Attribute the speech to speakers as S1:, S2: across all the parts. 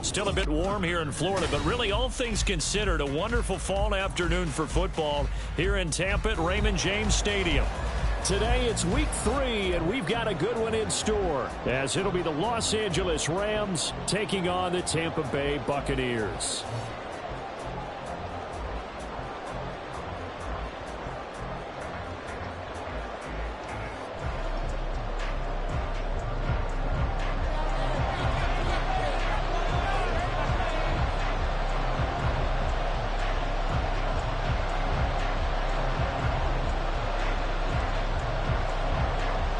S1: Still a bit warm here in Florida, but really all things considered, a wonderful fall afternoon for football here in Tampa at Raymond James Stadium. Today it's week 3, and we've got a good one in store, as it'll be the Los Angeles Rams taking on the Tampa Bay Buccaneers.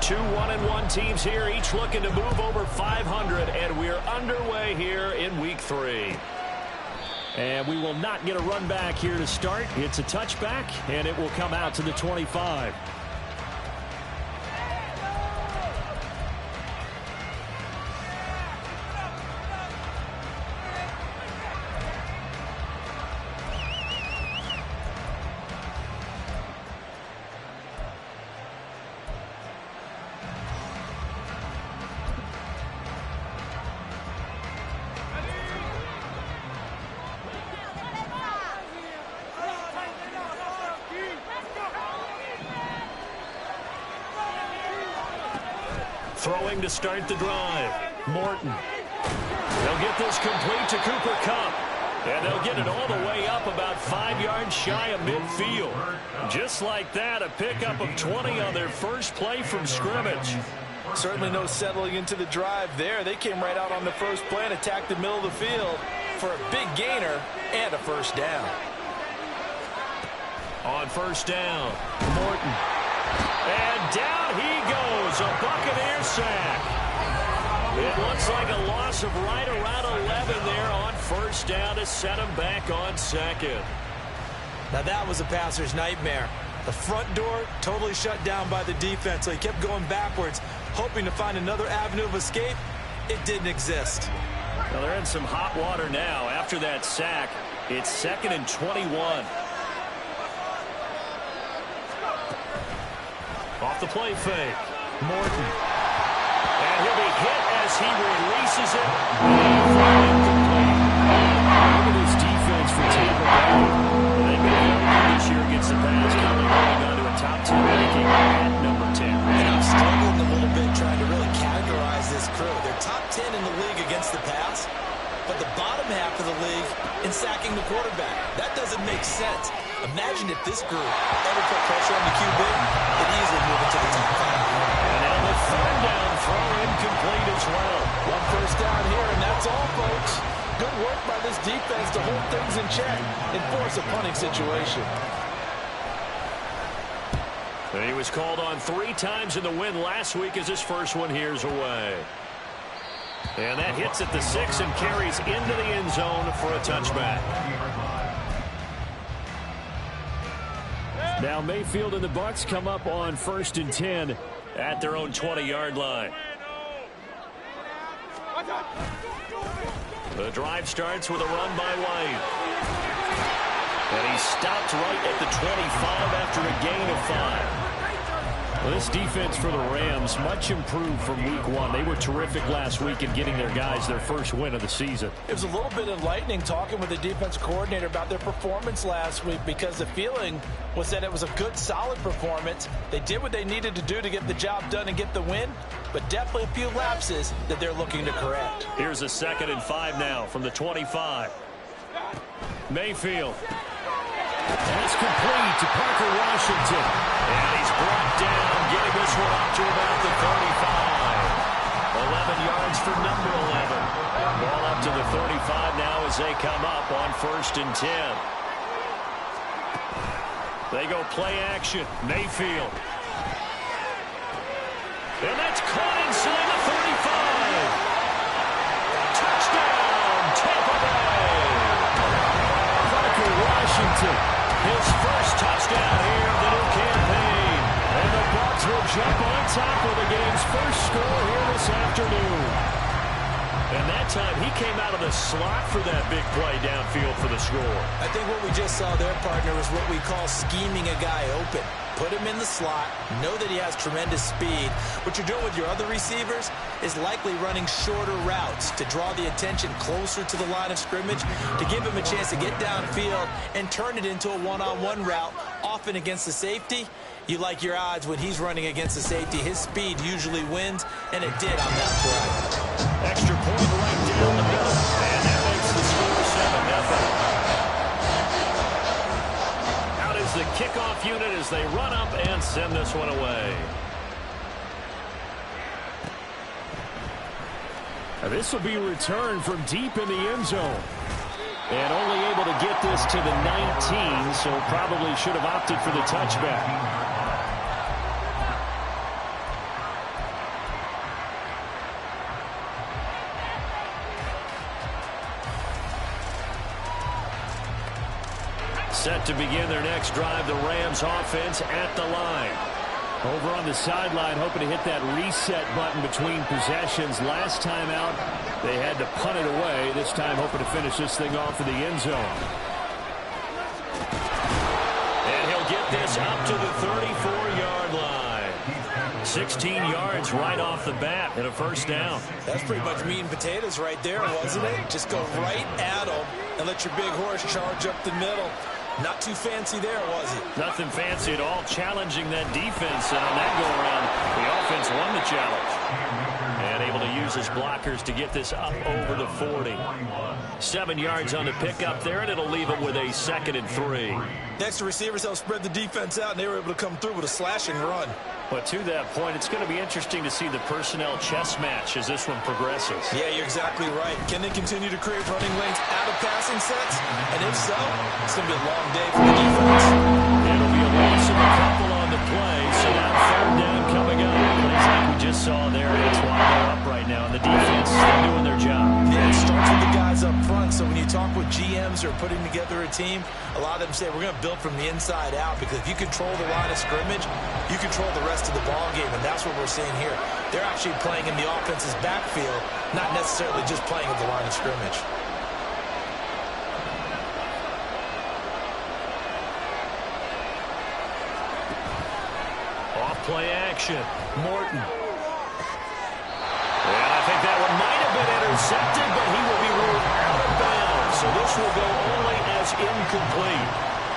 S1: Two 1-1 teams here, each looking to move over 500, and we're underway here in week 3. And we will not get a run back here to start. It's a touchback, and it will come out to the 25. Throwing to start the drive. Morton. They'll get this complete to Cooper Kupp. And they'll get it all the way up about 5 yards shy of midfield. Just like that, a pickup of 20 on their first play from scrimmage.
S2: Certainly no settling into the drive there. They came right out on the first play and attacked the middle of the field for a big gainer and a first down.
S1: On first down, Morton. And down he goes, a Buccaneer sack. It looks like a loss of right around 11 there on first down to set him back on second.
S2: Now that was a passer's nightmare. The front door totally shut down by the defense, so he kept going backwards, hoping to find another avenue of escape. It didn't exist.
S1: Well, they're in some hot water now. After that sack, it's 2nd and 21. Off the play fake, Morton. And he'll be hit as he releases it. Look at this defense for Tampa Bay. They've been very good this year against the pass, coming on to a top 10 ranking at number 10.
S3: And I'm struggling a little bit trying to really categorize this crew. They're top 10 in the league against the pass, but the bottom half of the league in sacking the quarterback. That doesn't make sense. Imagine if this group ever put pressure on the QB, they'd easily move into the top 5.
S1: And on the third down throw, incomplete as well.
S2: One first down here, and that's all, folks. Good work by this defense to hold things in check and force a punting situation.
S1: And he was called on 3 times in the win last week as his first one here's away. And that hits at the 6 and carries into the end zone for a touchback. Now Mayfield and the Bucs come up on 1st and 10 at their own 20-yard line. The drive starts with a run by White. And he stopped right at the 25 after a gain of 5. Well, this defense for the Rams, much improved from week 1. They were terrific last week in getting their guys their first win of the season.
S2: It was a little bit enlightening talking with the defense coordinator about their performance last week, because the feeling was that it was a good, solid performance. They did what they needed to do to get the job done and get the win, but definitely a few lapses that they're looking to correct.
S1: Here's a 2nd and 5 now from the 25. Mayfield. That's complete to Parker Washington. And he's brought down, getting this one up to about the 35. 11 yards for number 11. Ball up to the 35 now as they come up on 1st and 10. They go play action. Mayfield. And that's caught inside the 35. Touchdown, Tampa Bay. Parker Washington, his first touchdown here of the new campaign. And the Bucs will jump on top of the game's first score here this afternoon. And that time he came out of the slot for that big play downfield for the score.
S3: I think what we just saw there, partner, was what we call scheming a guy open. Put him in the slot, know that he has tremendous speed. What you're doing with your other receivers is likely running shorter routes to draw the attention closer to the line of scrimmage, to give him a chance to get downfield and turn it into a one-on-one route, often against the safety. You like your odds when he's running against the safety. His speed usually wins, and it did on that play.
S1: Extra point right down the middle, and that makes the score 7-0. Out is the kickoff unit as they run up and send this one away.
S4: Now this will be returned from deep in the end zone. And only able to get this to the 19, so probably should have opted for the touchback.
S1: Set to begin their next drive, the Rams offense at the line.
S4: Over on the sideline, hoping to hit that reset button between possessions. Last time out, they had to punt it away. This time, hoping to finish this thing off in the end zone.
S1: And he'll get this up to the 34-yard line. 16 yards right off the bat and a first down.
S3: That's pretty much meat and potatoes right there, wasn't it? Just go right at them and let your big horse charge up the middle. Not too fancy there, was it?
S1: Nothing fancy at all, challenging that defense. And on that go-around, the offense won the challenge. And able to use his blockers to get this up over the 40. 7 yards on the pickup there, and it'll leave him with a 2nd and 3.
S3: Next, the receivers helped spread the defense out, and they were able to come through with a slashing run.
S1: But to that point, it's going to be interesting to see the personnel chess match as this one progresses.
S3: Yeah, you're exactly right. Can they continue to create running lanes out of passing sets? And if so, it's going to be a long day for the defense.
S1: It'll be a loss of a couple on the play, so now 3rd down coming up. Plays like we just saw there, that's why they're up right now, and the defense is still doing their job.
S3: Yeah, it starts with the guys up front, so when you talk with GMs who are putting together a team, a lot of them say we're going to build from the inside out, because if you control the line of scrimmage, you control the rest of the ball game, and that's what we're seeing here. They're actually playing in the offense's backfield, not necessarily just playing at the line of scrimmage.
S1: Play action. Morton. And I think that one might have been intercepted, but he will be ruled out of bounds. So this will go only as incomplete.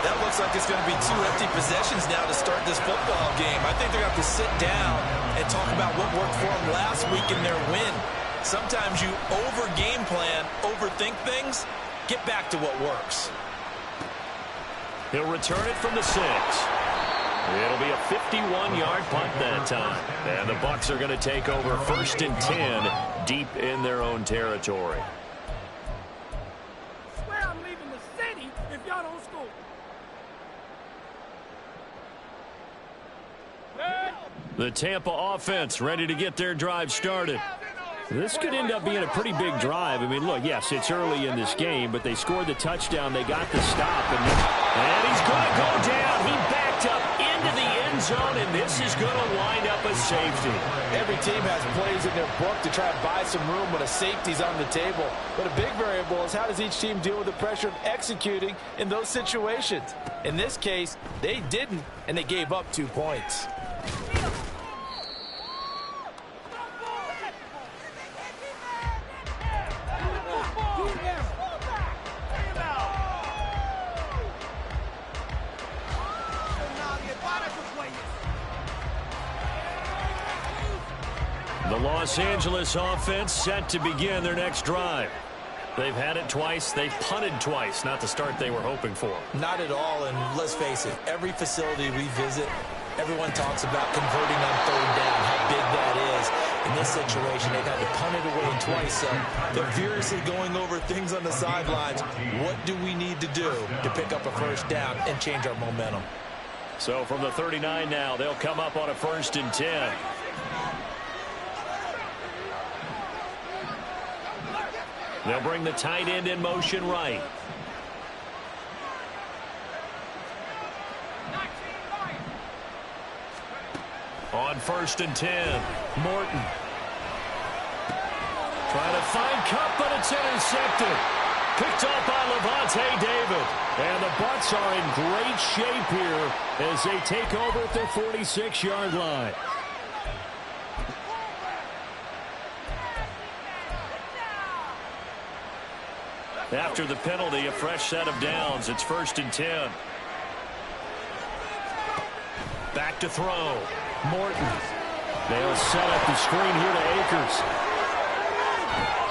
S3: That looks like it's going to be 2 empty possessions now to start this football game. I think they're going to have to sit down and talk about what worked for them last week in their win. Sometimes you over-game plan, overthink things. Get back to what works.
S1: He'll return it from the 6. It'll be a 51-yard punt that time. And the Bucs are going to take over 1st and 10 deep in their own territory.
S5: I swear I'm leaving the city if y'all don't score.
S1: The Tampa offense ready to get their drive started.
S4: This could end up being a pretty big drive. I mean, look, yes, it's early in this game, but they scored the touchdown. They got the stop.
S1: And he's going to go down. He backed up into the end zone, and this is going to wind up a safety.
S2: Every team has plays in their book to try and buy some room when a safety's on the table. But a big variable is how does each team deal with the pressure of executing in those situations. In this case, they didn't, and they gave up 2 points.
S1: The Los Angeles offense set to begin their next drive. They've had it twice. They've punted twice. Not the start they were hoping for.
S3: Not at all, and let's face it, every facility we visit, everyone talks about converting on 3rd down, how big that is. In this situation, they've had to punt it away twice, so they're furiously going over things on the sidelines. What do we need to do to pick up a 1st down and change our momentum?
S1: So from the 39 now, they'll come up on a 1st and 10. They'll bring the tight end in motion right. On 1st and 10, Morton. Trying to find Kupp, but it's intercepted. Picked off by Lavonte David. And the Bucs are in great shape here as they take over at their 46-yard line. After the penalty, a fresh set of downs. It's 1st and 10. Back to throw. Morton. They'll set up the screen here to Akers.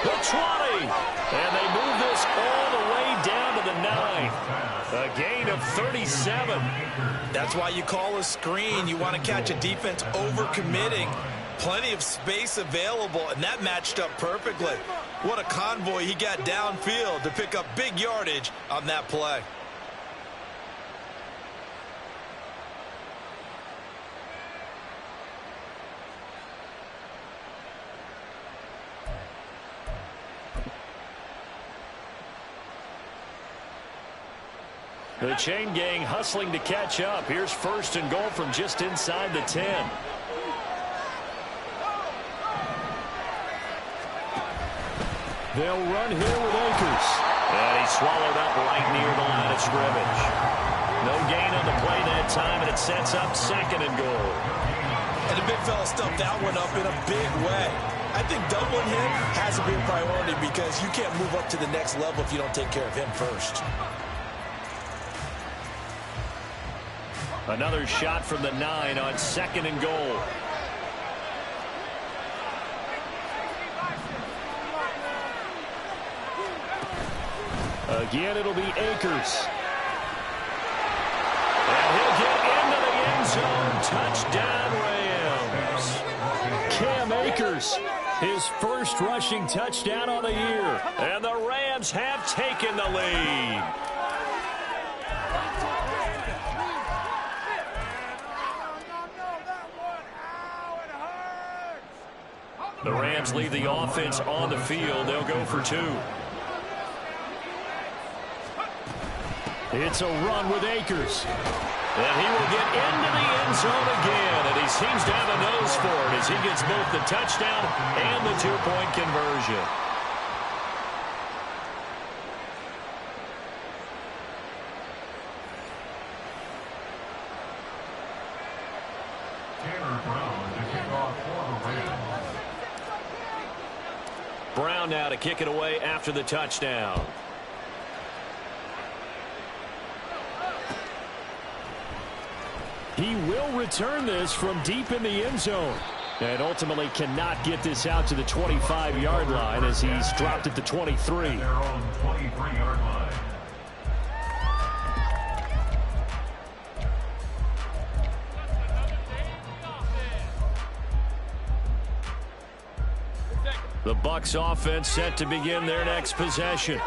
S1: The 20. And they move this all the way down to the 9. A gain of 37.
S2: That's why you call a screen. You want to catch a defense overcommitting. Plenty of space available, and that matched up perfectly. What a convoy he got downfield to pick up big yardage on that play.
S1: The chain gang hustling to catch up. Here's 1st and goal from just inside the 10. They'll run here with Akers. And he's swallowed up right near the line of scrimmage. No gain on the play that time, and it sets up 2nd and goal.
S2: And the big fella stuffed that one up in a big way. I think doubling him has to be a priority because you can't move up to the next level if you don't take care of him first.
S1: Another shot from the 9 on 2nd and goal. Again, it'll be Akers. And he'll get into the end zone. Touchdown, Rams. Cam Akers, his first rushing touchdown on the year. And the Rams have taken the lead. The Rams leave the offense on the field. They'll go for 2. It's a run with Akers. And he will get into the end zone again. And he seems to have a nose for it as he gets both the touchdown and the 2-point conversion. Brown now to kick it away after the touchdown. He will return this from deep in the end zone. And ultimately cannot get this out to the 25-yard line as he's dropped at the 23.
S6: Their own 23-yard line.
S1: The Bucs offense set to begin their next possession.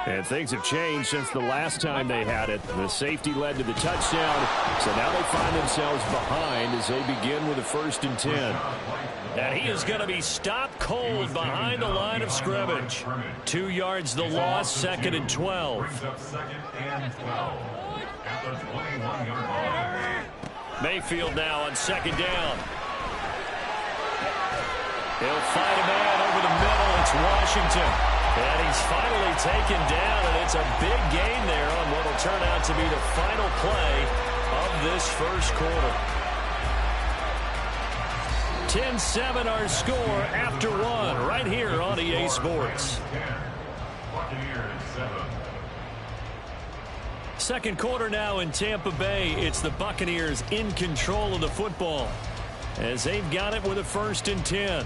S1: And things have changed since the last time they had it. The safety led to the touchdown, so now they find themselves behind as they begin with a 1st and 10. And he is going to be stopped cold behind the line of scrimmage. 2 yards the loss, 2nd and 12. Mayfield now on 2nd down. He'll fight a man over the middle. It's Washington. And he's finally taken down, and it's a big gain there on what will turn out to be the final play of this first quarter. 10-7 our score after 1 right here on EA Sports. Second quarter now in Tampa Bay. It's the Buccaneers in control of the football as they've got it with a 1st and 10.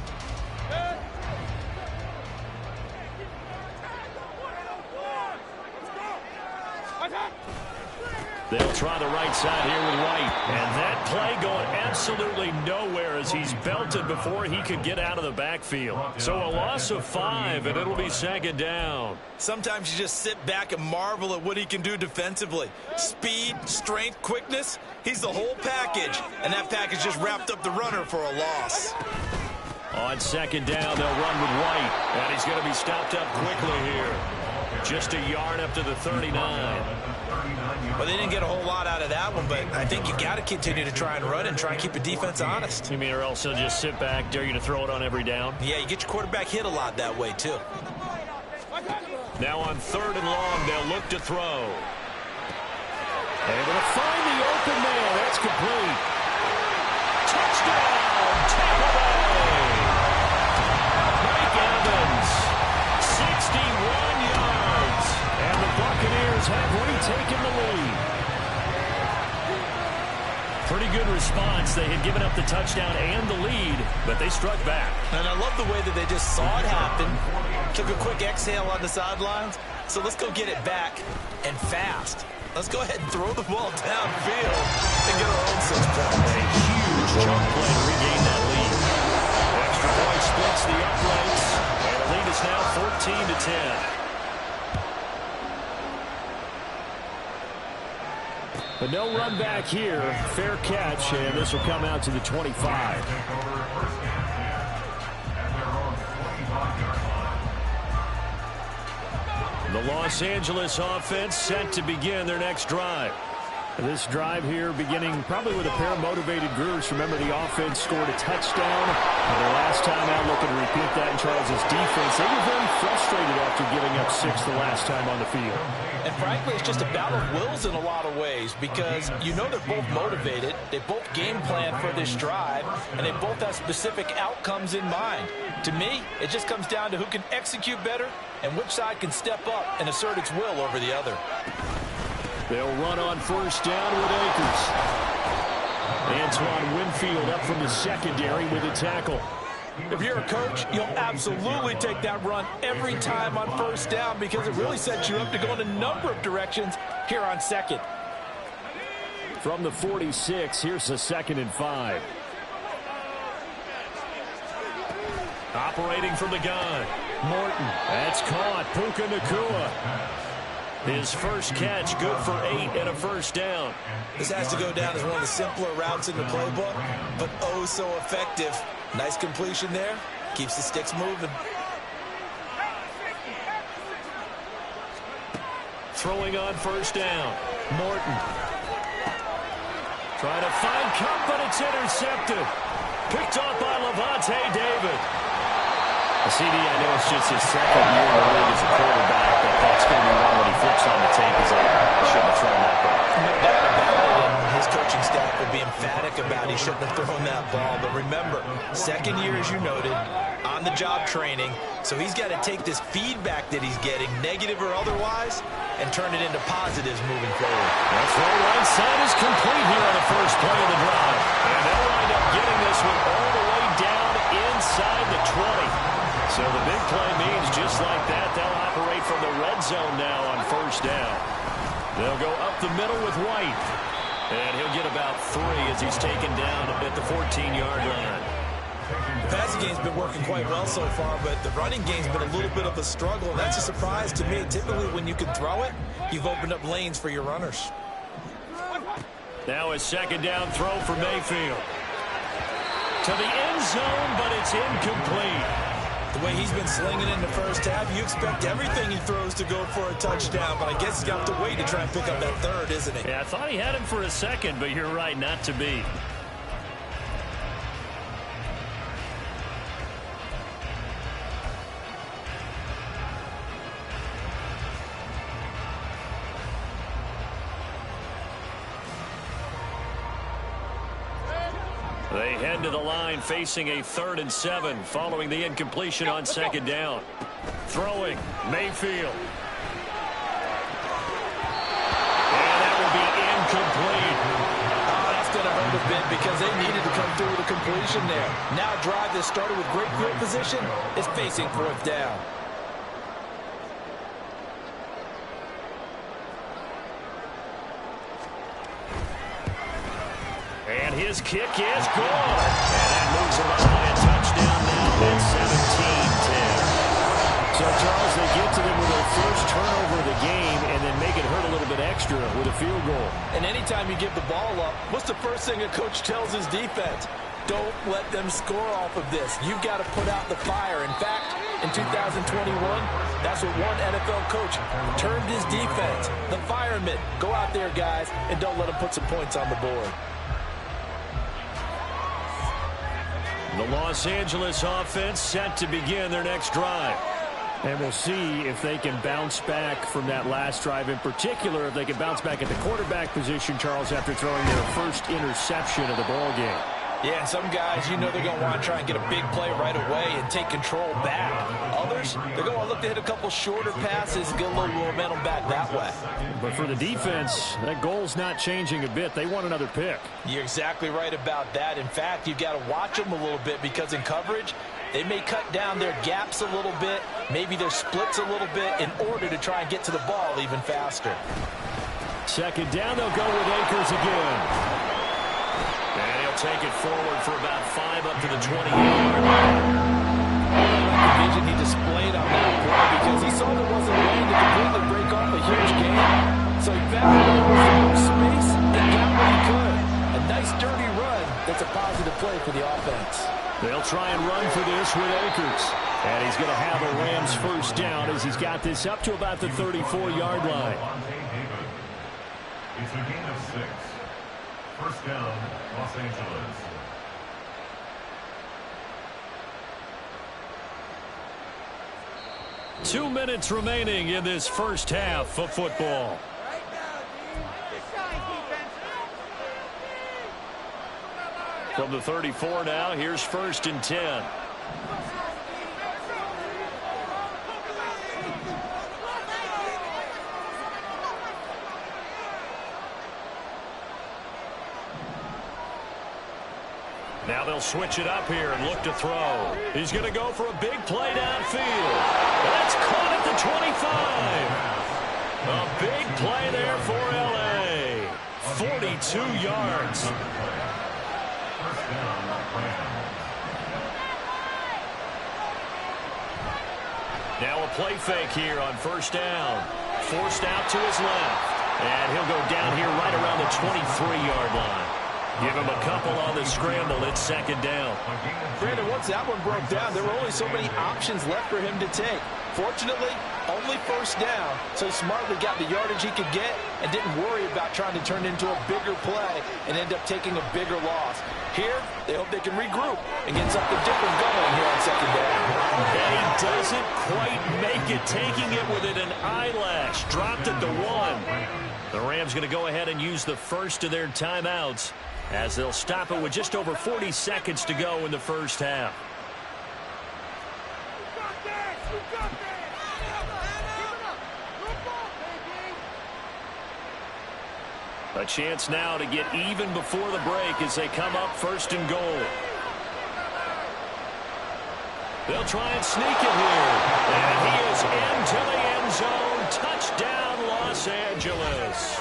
S1: They'll try the right side here with White. And that play going absolutely nowhere as he's belted before he could get out of the backfield. So a loss of 5, and it'll be 2nd down.
S2: Sometimes you just sit back and marvel at what he can do defensively. Speed, strength, quickness, he's the whole package. And that package just wrapped up the runner for a loss.
S1: On 2nd down, they'll run with White. And he's going to be stopped up quickly here. Just a yard up to the 39.
S2: Well, they didn't get a whole lot out of that one, but I think you got to continue to try and run and try and keep the defense honest.
S1: You mean or else they'll just sit back, dare you to throw it on every down?
S2: Yeah, you get your quarterback hit a lot that way, too.
S1: Now on 3rd and long, they'll look to throw. Able to find the open man. That's complete. Touchdown, Tampa Bay. Mike Evans, 61 yards. And the Buccaneers have retaken the lead. Pretty good response. They had given up the touchdown and the lead, but they struck back.
S2: And I love the way that they just saw it happen, took a quick exhale on the sidelines. So let's go get it back and fast. Let's go ahead and throw the ball downfield and get our own 6 points.
S1: A huge chunk play to regain that lead. Extra point splits the uprights, and the lead is now 14-10. But no run back here. Fair catch, and this will come out to the 25. The Los Angeles offense set to begin their next drive. This drive here beginning probably with a pair of motivated groups. Remember, the offense scored a touchdown. And their last time out looking to repeat that in Charles' defense. They were very frustrated after giving up 6 the last time on the field.
S2: And frankly, it's just a battle of wills in a lot of ways because you know they're both motivated. They both game plan for this drive, and they both have specific outcomes in mind. To me, it just comes down to who can execute better and which side can step up and assert its will over the other.
S1: They'll run on 1st down with Akers. Antoine Winfield up from the secondary with a tackle.
S2: If you're a coach, you'll absolutely take that run every time on 1st down because it really sets you up to go in a number of directions here on 2nd.
S1: From the 46, here's a 2nd and 5. Operating from the gun. Morton. That's caught. Puka Nacua. His first catch, good for 8 and a 1st down.
S2: This has to go down as one of the simpler routes in the playbook, but oh so effective. Nice completion there. Keeps the sticks moving.
S1: Throwing on 1st down. Morton. Trying to find Kupp, but it's intercepted. Picked off by Lavonte David. CD, I know it's just his 2nd year in the league as a quarterback, but that's going to be one when he flips on the tape. He's like, I shouldn't have thrown that ball.
S2: No doubt about it, and his coaching staff will be emphatic about he shouldn't have thrown that ball. But remember, 2nd year, as you noted, on-the-job training, so he's got to take this feedback that he's getting, negative or otherwise, and turn it into positives moving forward.
S1: That's right. Right side is complete here on the first play of the drive. And they'll wind up getting this one all the way down inside the 20. So the big play means just like that, they'll operate from the red zone now on 1st down. They'll go up the middle with White. And he'll get about 3 as he's taken down at the 14-yard line.
S2: The passing game's been working quite well so far, but the running game's been a little bit of a struggle, and that's a surprise to me. Typically, when you can throw it, you've opened up lanes for your runners.
S1: Now a 2nd down throw for Mayfield. To the end zone, but it's incomplete.
S2: The way he's been slinging in the first half, you expect everything he throws to go for a touchdown, but I guess he's got to wait to try and pick up that 3rd, isn't he?
S1: Yeah, I thought he had him for a 2nd, but you're right, not to be. They head to the line facing a 3rd and 7 following the incompletion on 2nd down. Throwing, Mayfield. And that will be incomplete.
S2: Oh, that's going to hurt a bit because they needed to come through with a completion there. Now a drive that started with great field position is facing 4th down.
S1: And his kick is good. And that moves him up by a touchdown now at 17-10. So, Charles, they get to them with their first turnover of the game and then make it hurt a little bit extra with a field goal.
S2: And anytime you give the ball up, what's the first thing a coach tells his defense? Don't let them score off of this. You've got to put out the fire. In fact, in 2021? That's what one NFL coach termed his defense. The firemen. Go out there, guys, and don't let them put some points on the board.
S1: The Los Angeles offense set to begin their next drive.
S4: And we'll see if they can bounce back from that last drive, in particular if they can bounce back at the quarterback position, Charles, after throwing their first interception of the ball game.
S2: Yeah, and some guys, you know they're going to want to try and get a big play right away and take control back. Others, they're going to want to look to hit a couple shorter passes and get a little momentum back that way.
S4: But for the defense, that goal's not changing a bit. They want another pick.
S2: You're exactly right about that. In fact, you've got to watch them a little bit because in coverage, they may cut down their gaps a little bit, maybe their splits a little bit in order to try and get to the ball even faster.
S1: Second down, they'll go with Akers again. And he'll take it forward for about 5 up to the 20-yard line.
S2: The vision he displayed on that play because he saw there wasn't a lane to completely break off a huge game. So he found more space and got what he could. A nice dirty run that's a positive play for the offense.
S4: They'll try and run for this with Akers. And he's going to have a Rams first down as he's got this up to about the 34-yard line.
S6: It's a gain of 6. First down, Los Angeles.
S1: Two minutes remaining in this first half of football. From the 34 now, here's 1st and 10. Now they'll switch it up here and look to throw. He's going to go for a big play downfield. That's caught at the 25. A big play there for L.A. 42 yards. Now a play fake here on first down. Forced out to his left. And he'll go down here right around the 23-yard line. Give him a couple on the scramble. It's second down.
S2: Brandon, once that one broke down, there were only so many options left for him to take. Fortunately, only first down, so he smartly got the yardage he could get and didn't worry about trying to turn it into a bigger play and end up taking a bigger loss. Here, they hope they can regroup and get something different going here on second down.
S1: And he doesn't quite make it, taking it within an eyelash. Dropped at the 1. The Rams going to go ahead and use the first of their timeouts, as they'll stop it with just over 40 seconds to go in the first half. A chance now to get even before the break as they come up 1st and goal. They'll try and sneak it here. And he is into the end zone. Touchdown, Los Angeles.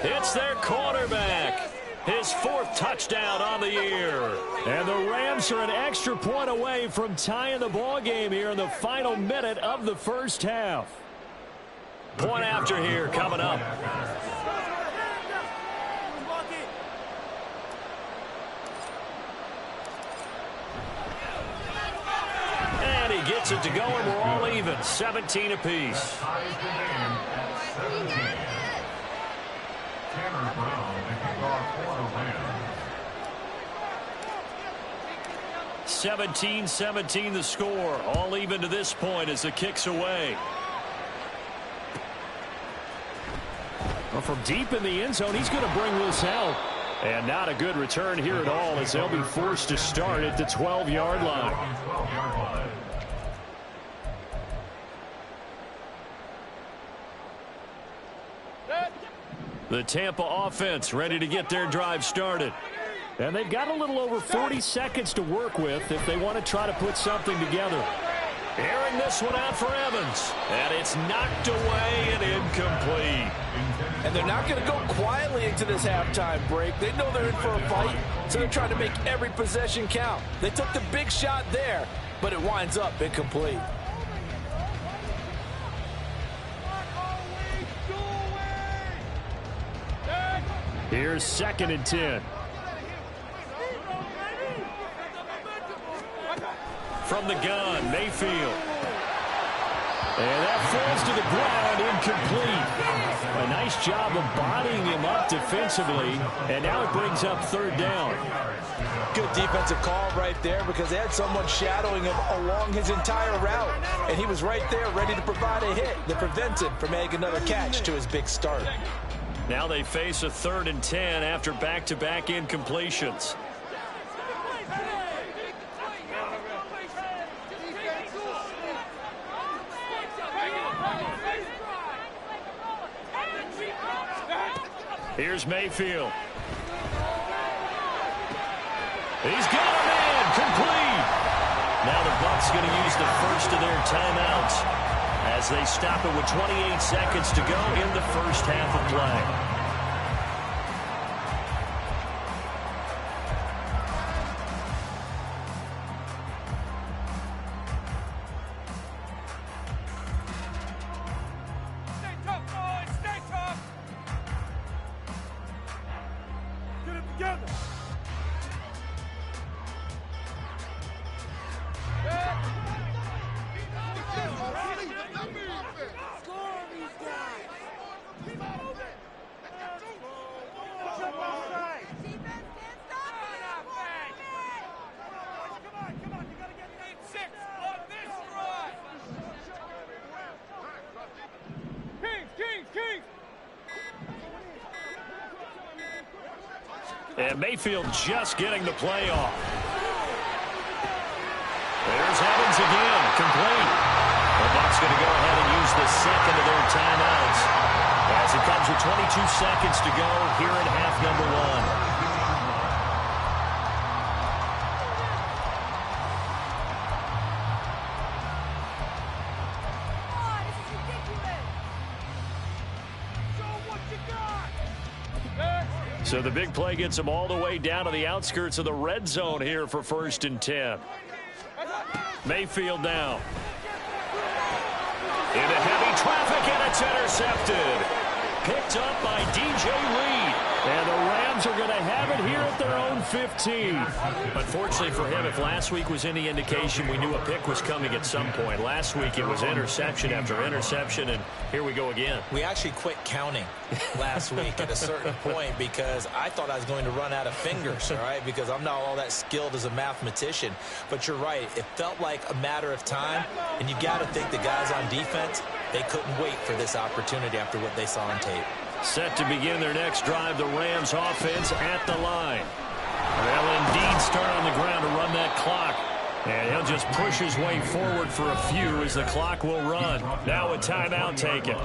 S1: It's their quarterback. His 4th touchdown on the year. And the Rams are an extra point away from tying the ball game here in the final minute of the first half. Point after here coming up. And he gets it to go, and we're all even. 17 apiece.
S6: Tanner Brown, the kickoff for the Rams.
S1: 17-17 the score. All even to this point as the kick's away.
S4: Well, from deep in the end zone, he's going to bring this out. And not a good return here at all as they'll be forced to start at the 12-yard line.
S1: The Tampa offense ready to get their drive started.
S4: And they've got a little over 40 seconds to work with if they want to try to put something together.
S1: Airing this one out for Evans. And it's knocked away and incomplete.
S2: And they're not going to go quietly into this halftime break. They know they're in for a fight, so they're trying to make every possession count. They took the big shot there, but it winds up incomplete.
S4: Here's 2nd and 10.
S1: From the gun, Mayfield.
S4: And that falls to the ground, incomplete. A nice job of bodying him up defensively, and now it brings up third down.
S2: Good defensive call right there because they had someone shadowing him along his entire route, and he was right there ready to provide a hit that prevents him from making another catch to his big start.
S1: Now they face a 3rd and 10 after back-to-back incompletions. Here's Mayfield. He's got a man, complete. Now the Bucs going to use the first of their timeouts as they stop it with 28 seconds to go in the first half of play. And Mayfield just getting the play off. There's Evans again, complete. The Bucs going to go ahead and use the second of their timeouts as it comes with 22 seconds to go here in half number 1. So the big play gets them all the way down to the outskirts of the red zone here for 1st and 10. Mayfield now. Into heavy traffic, and it's intercepted. Picked up by DJ Reed. And the Rams are going to have it here at their own 15. Unfortunately for him, if last week was any indication, we knew a pick was coming at some point. Last week it was interception after interception, and here we go again.
S3: We actually quit counting last week at a certain point because I thought I was going to run out of fingers, all right, because I'm not all that skilled as a mathematician. But you're right. It felt like a matter of time, and you got to think the guys on defense, they couldn't wait for this opportunity after what they saw on tape.
S1: Set to begin their next drive, the Rams offense at the line. They'll indeed start on the ground to run that clock. And he'll just push his way forward for a few as the clock will run. Now a timeout taken.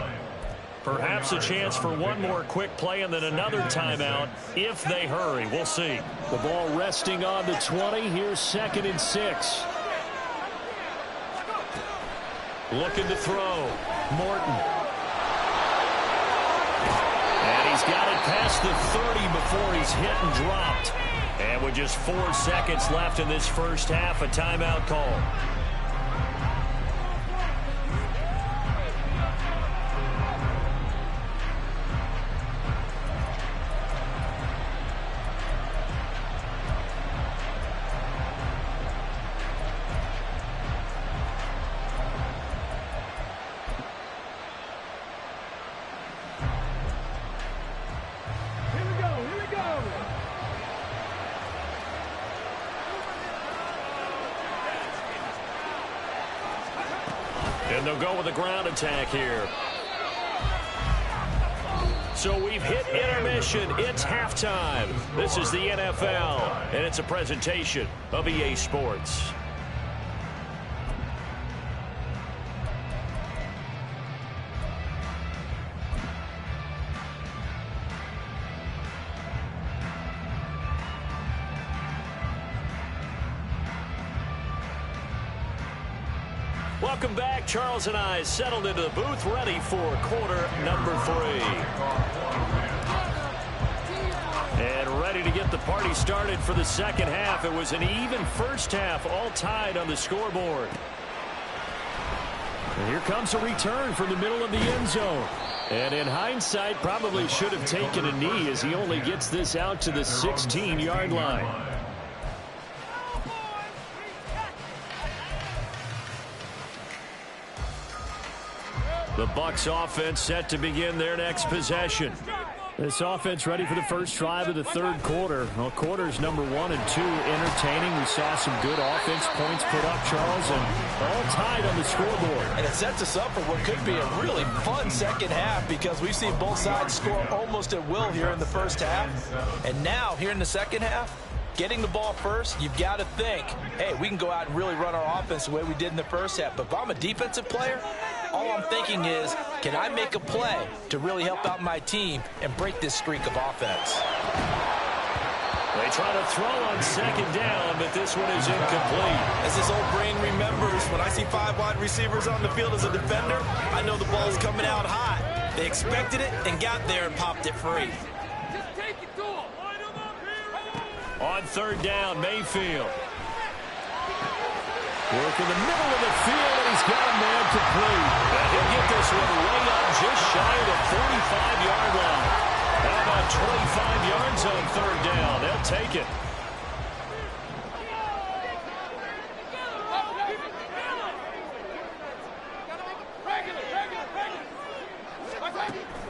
S1: Perhaps a chance for one more quick play and then another timeout if they hurry. We'll see.
S4: The ball resting on the 20. Here's 2nd and 6.
S1: Looking to throw. Morton. And he's got it past the 30 before he's hit and dropped. And with just 4 seconds left in this first half, a timeout call. And they'll go with a ground attack here. So we've hit intermission. It's halftime. This is the NFL, and it's a presentation of EA Sports. Welcome back. Charles and I settled into the booth, ready for quarter number 3. And ready to get the party started for the second half. It was an even first half, all tied on the scoreboard.
S4: And here comes a return from the middle of the end zone. And in hindsight, probably should have taken a knee as he only gets this out to the 16-yard line.
S1: The Bucs offense set to begin their next possession.
S4: This offense ready for the first drive of the third quarter. Well, quarters number 1 and 2 entertaining. We saw some good offense points put up, Charles, and all tied on the scoreboard.
S2: And it sets us up for what could be a really fun second half because we've seen both sides score almost at will here in the first half. And now, here in the second half, getting the ball first, you've got to think, hey, we can go out and really run our offense the way we did in the first half. But if I'm a defensive player, all I'm thinking is, can I make a play to really help out my team and break this streak of offense?
S1: They try to throw on second down, but this one is incomplete.
S3: As his old brain remembers, when I see 5 wide receivers on the field as a defender, I know the ball's coming out hot. They expected it and got there and popped it free.
S5: Just take it to him.
S1: On third down, Mayfield. Work in the middle of the field, and he's got a man complete. And he'll get this one way up just shy of the 45-yard line. How about 25 yards on third down? They'll take it.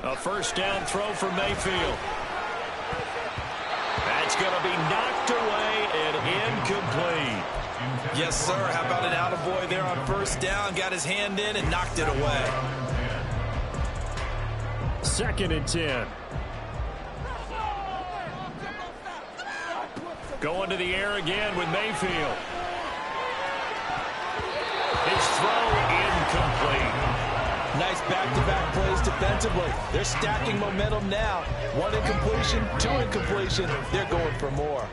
S1: A first down throw for Mayfield. That's going to be knocked away and incomplete.
S3: Yes, sir. How about an attaboy there on first down? Got his hand in and knocked it away.
S4: 2nd and 10.
S1: Going to the air again with Mayfield. His throw incomplete.
S2: Nice back-to-back plays defensively. They're stacking momentum now. 1 incompletion, 2 incompletion. They're going for more.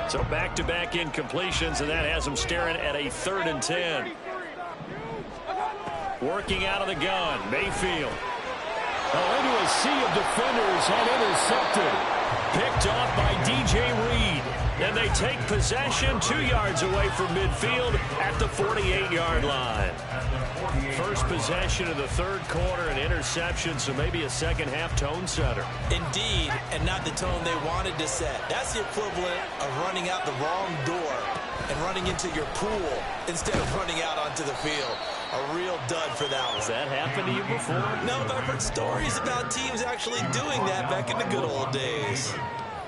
S1: So back-to-back incompletions, and that has them staring at a 3rd and 10. Working out of the gun, Mayfield.
S4: Into a sea of defenders and intercepted.
S1: Picked off by DJ Reed. And they take possession 2 yards away from midfield at the 48-yard line. First possession of the third quarter, an interception, so maybe a second-half tone setter.
S3: Indeed, and not the tone they wanted to set. That's the equivalent of running out the wrong door and running into your pool instead of running out onto the field. A real dud for that one.
S1: Has that happened to you before?
S3: No, but I've heard stories about teams actually doing that back in the good old days.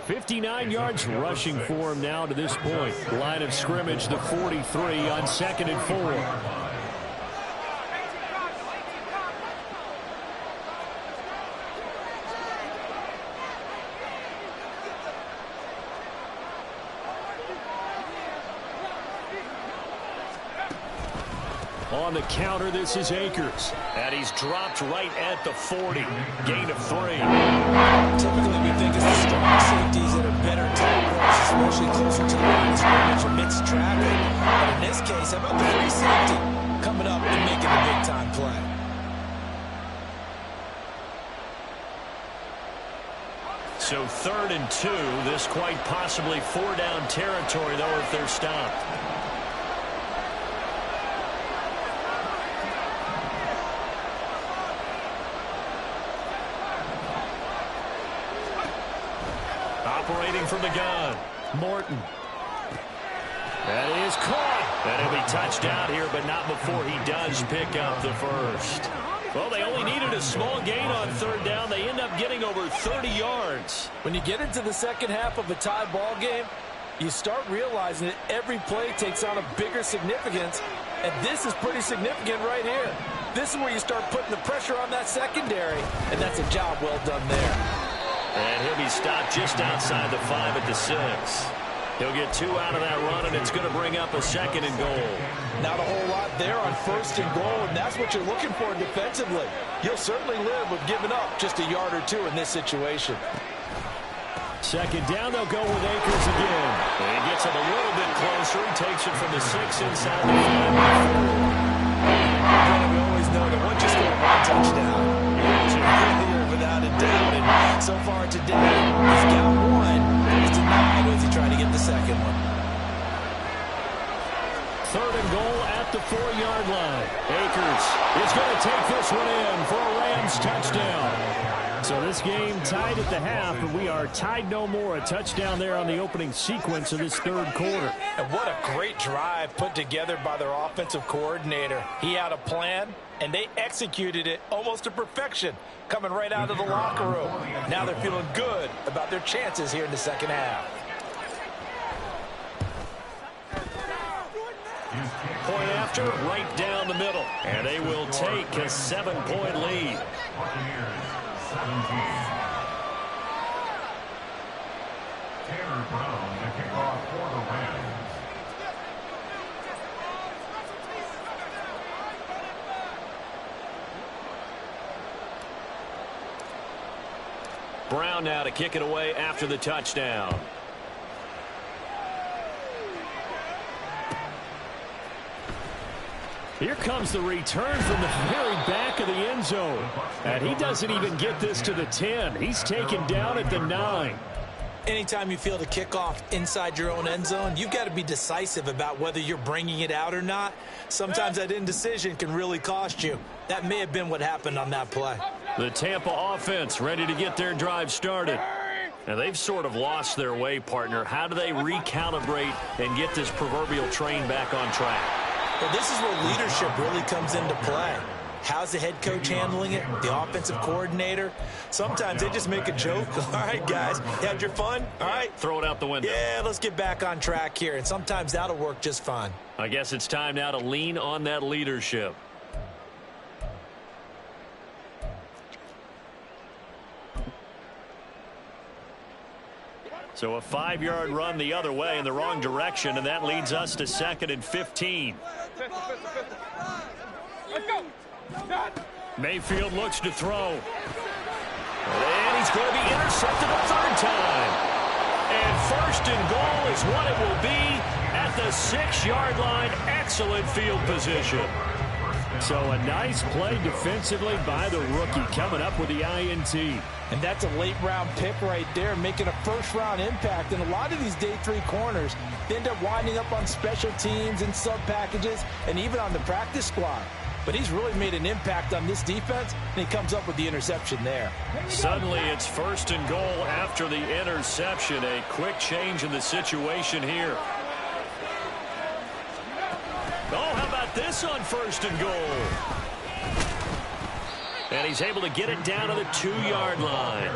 S4: 59 yards rushing for him now to this point. Line of scrimmage, the 43 on 2nd and 4. On the counter, this is Akers.
S1: And he's dropped right at the 40. Gain of 3.
S2: Typically, we think it's the strong safeties that are better tackles, especially closer to the line of scrimmage amidst traffic. But in this case, how about the free safety coming up and making a big-time play?
S1: So 3rd and 2. This quite possibly 4-down territory, though, if they're stopped. Operating from the gun, Morton. That is caught. And he'll be touched out here, but not before he does pick up the first. Well, they only needed a small gain on third down. They end up getting over 30 yards.
S2: When you get into the second half of a tie ball game, you start realizing that every play takes on a bigger significance, and this is pretty significant right here. This is where you start putting the pressure on that secondary, and that's a job well done there.
S1: And he'll be stopped just outside the 5 at the 6. He'll get 2 out of that run, and it's going to bring up a 2nd and goal.
S2: Not a whole lot there on 1st and goal, and that's what you're looking for defensively. You'll certainly live with giving up just a yard or 2 in this situation.
S4: 2nd down, they'll go with Akers again.
S1: And he gets him a little bit closer. He takes it from the 6 inside the 5.
S3: We always know that once you score 1 touchdown, you're without a doubt. And so far today, he's got 1. He's denied as he tried to get the second one.
S4: 3rd and goal at the 4-yard line. Akers is going to take this one in for a Rams touchdown. So this game tied at the half, but we are tied no more. A touchdown there on the opening sequence of this third quarter.
S2: And what a great drive put together by their offensive coordinator. He had a plan, and they executed it almost to perfection, coming right out of the locker room. Now they're feeling good about their chances here in the second half.
S1: Point after, right down the middle. And they will take a 7-point lead.
S6: Buccaneers 17. Tanner Brown to kick off for the Rams.
S1: Brown now to kick it away after the touchdown.
S4: Here comes the return from the very back of the end zone. And he doesn't even get this to the 10. He's taken down at the 9.
S2: Anytime you field a kickoff inside your own end zone, you've got to be decisive about whether you're bringing it out or not. Sometimes that indecision can really cost you. That may have been what happened on that play.
S1: The Tampa offense ready to get their drive started. Now, they've sort of lost their way, partner. How do they recalibrate and get this proverbial train back on track?
S2: Well, this is where leadership really comes into play. How's the head coach handling it? The offensive coordinator? Sometimes they just make a joke. All right, guys, you had your fun? All right.
S1: Throw it out the window.
S2: Yeah, let's get back on track here. And sometimes that'll work just fine.
S1: I guess it's time now to lean on that leadership. So a 5-yard run the other way in the wrong direction, and that leads us to 2nd and 15.
S5: Let's go.
S1: Mayfield looks to throw. And he's going to be intercepted a third time. And 1st and goal is what it will be at the 6-yard line. Excellent field position.
S4: So a nice play defensively by the rookie, coming up with the INT.
S2: And that's a late-round pick right there, making a first-round impact. And a lot of these day 3 corners, they end up winding up on special teams and sub-packages and even on the practice squad. But he's really made an impact on this defense, and he comes up with the interception there.
S1: Suddenly it's 1st and goal after the interception. A quick change in the situation here. Oh, how about this on 1st and goal? And he's able to get it down to the 2-yard line.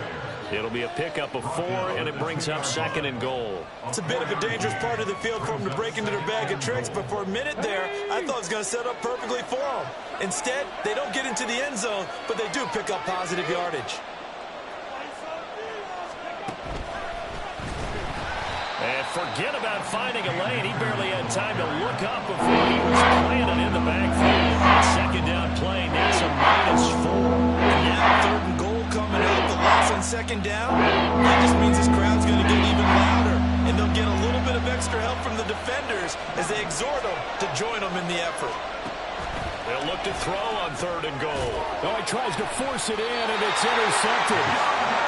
S1: It'll be a pickup of 4, and it brings up 2nd and goal.
S3: It's a bit of a dangerous part of the field for him to break into their bag of tricks, but for a minute there, I thought it was going to set up perfectly for him. Instead, they don't get into the end zone, but they do pick up positive yardage.
S1: And forget about finding a lane. He barely had time to look up before he was planted in the backfield. 2nd down play, that's a -4.
S3: Yeah, 3rd and goal coming up. The loss on 2nd down. That just means this crowd's going to get even louder, and they'll get a little bit of extra help from the defenders as they exhort them to join them in the effort.
S1: They'll look to throw on 3rd and goal.
S4: Oh, he tries to force it in, and it's intercepted.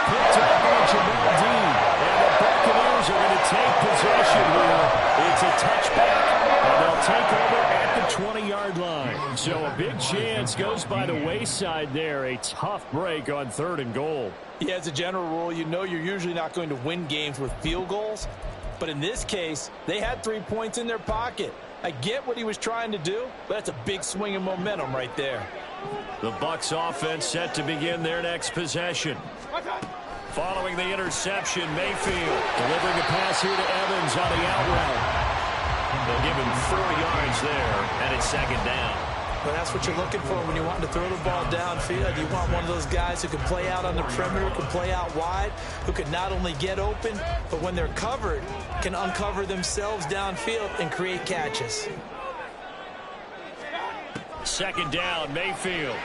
S4: Picked up by Jamal Dean. And the Buccaneers are going to take possession here. It's a touchback, and they'll take over at the 20-yard line. So a big chance goes by the wayside there. A tough break on 3rd and goal.
S2: Yeah, as a general rule, you know you're usually not going to win games with field goals. But in this case, they had 3 points in their pocket. I get what he was trying to do, but that's a big swing of momentum right there.
S1: The Bucs offense set to begin their next possession. Following the interception, Mayfield
S4: Delivering a pass here to Evans on the out route.
S1: They'll give him 4 yards there, and it's 2nd down.
S2: Well, that's what you're looking for when you want to throw the ball downfield. You want one of those guys who can play out on the perimeter, can play out wide, who can not only get open, but when they're covered, can uncover themselves downfield and create catches.
S1: 2nd down, Mayfield.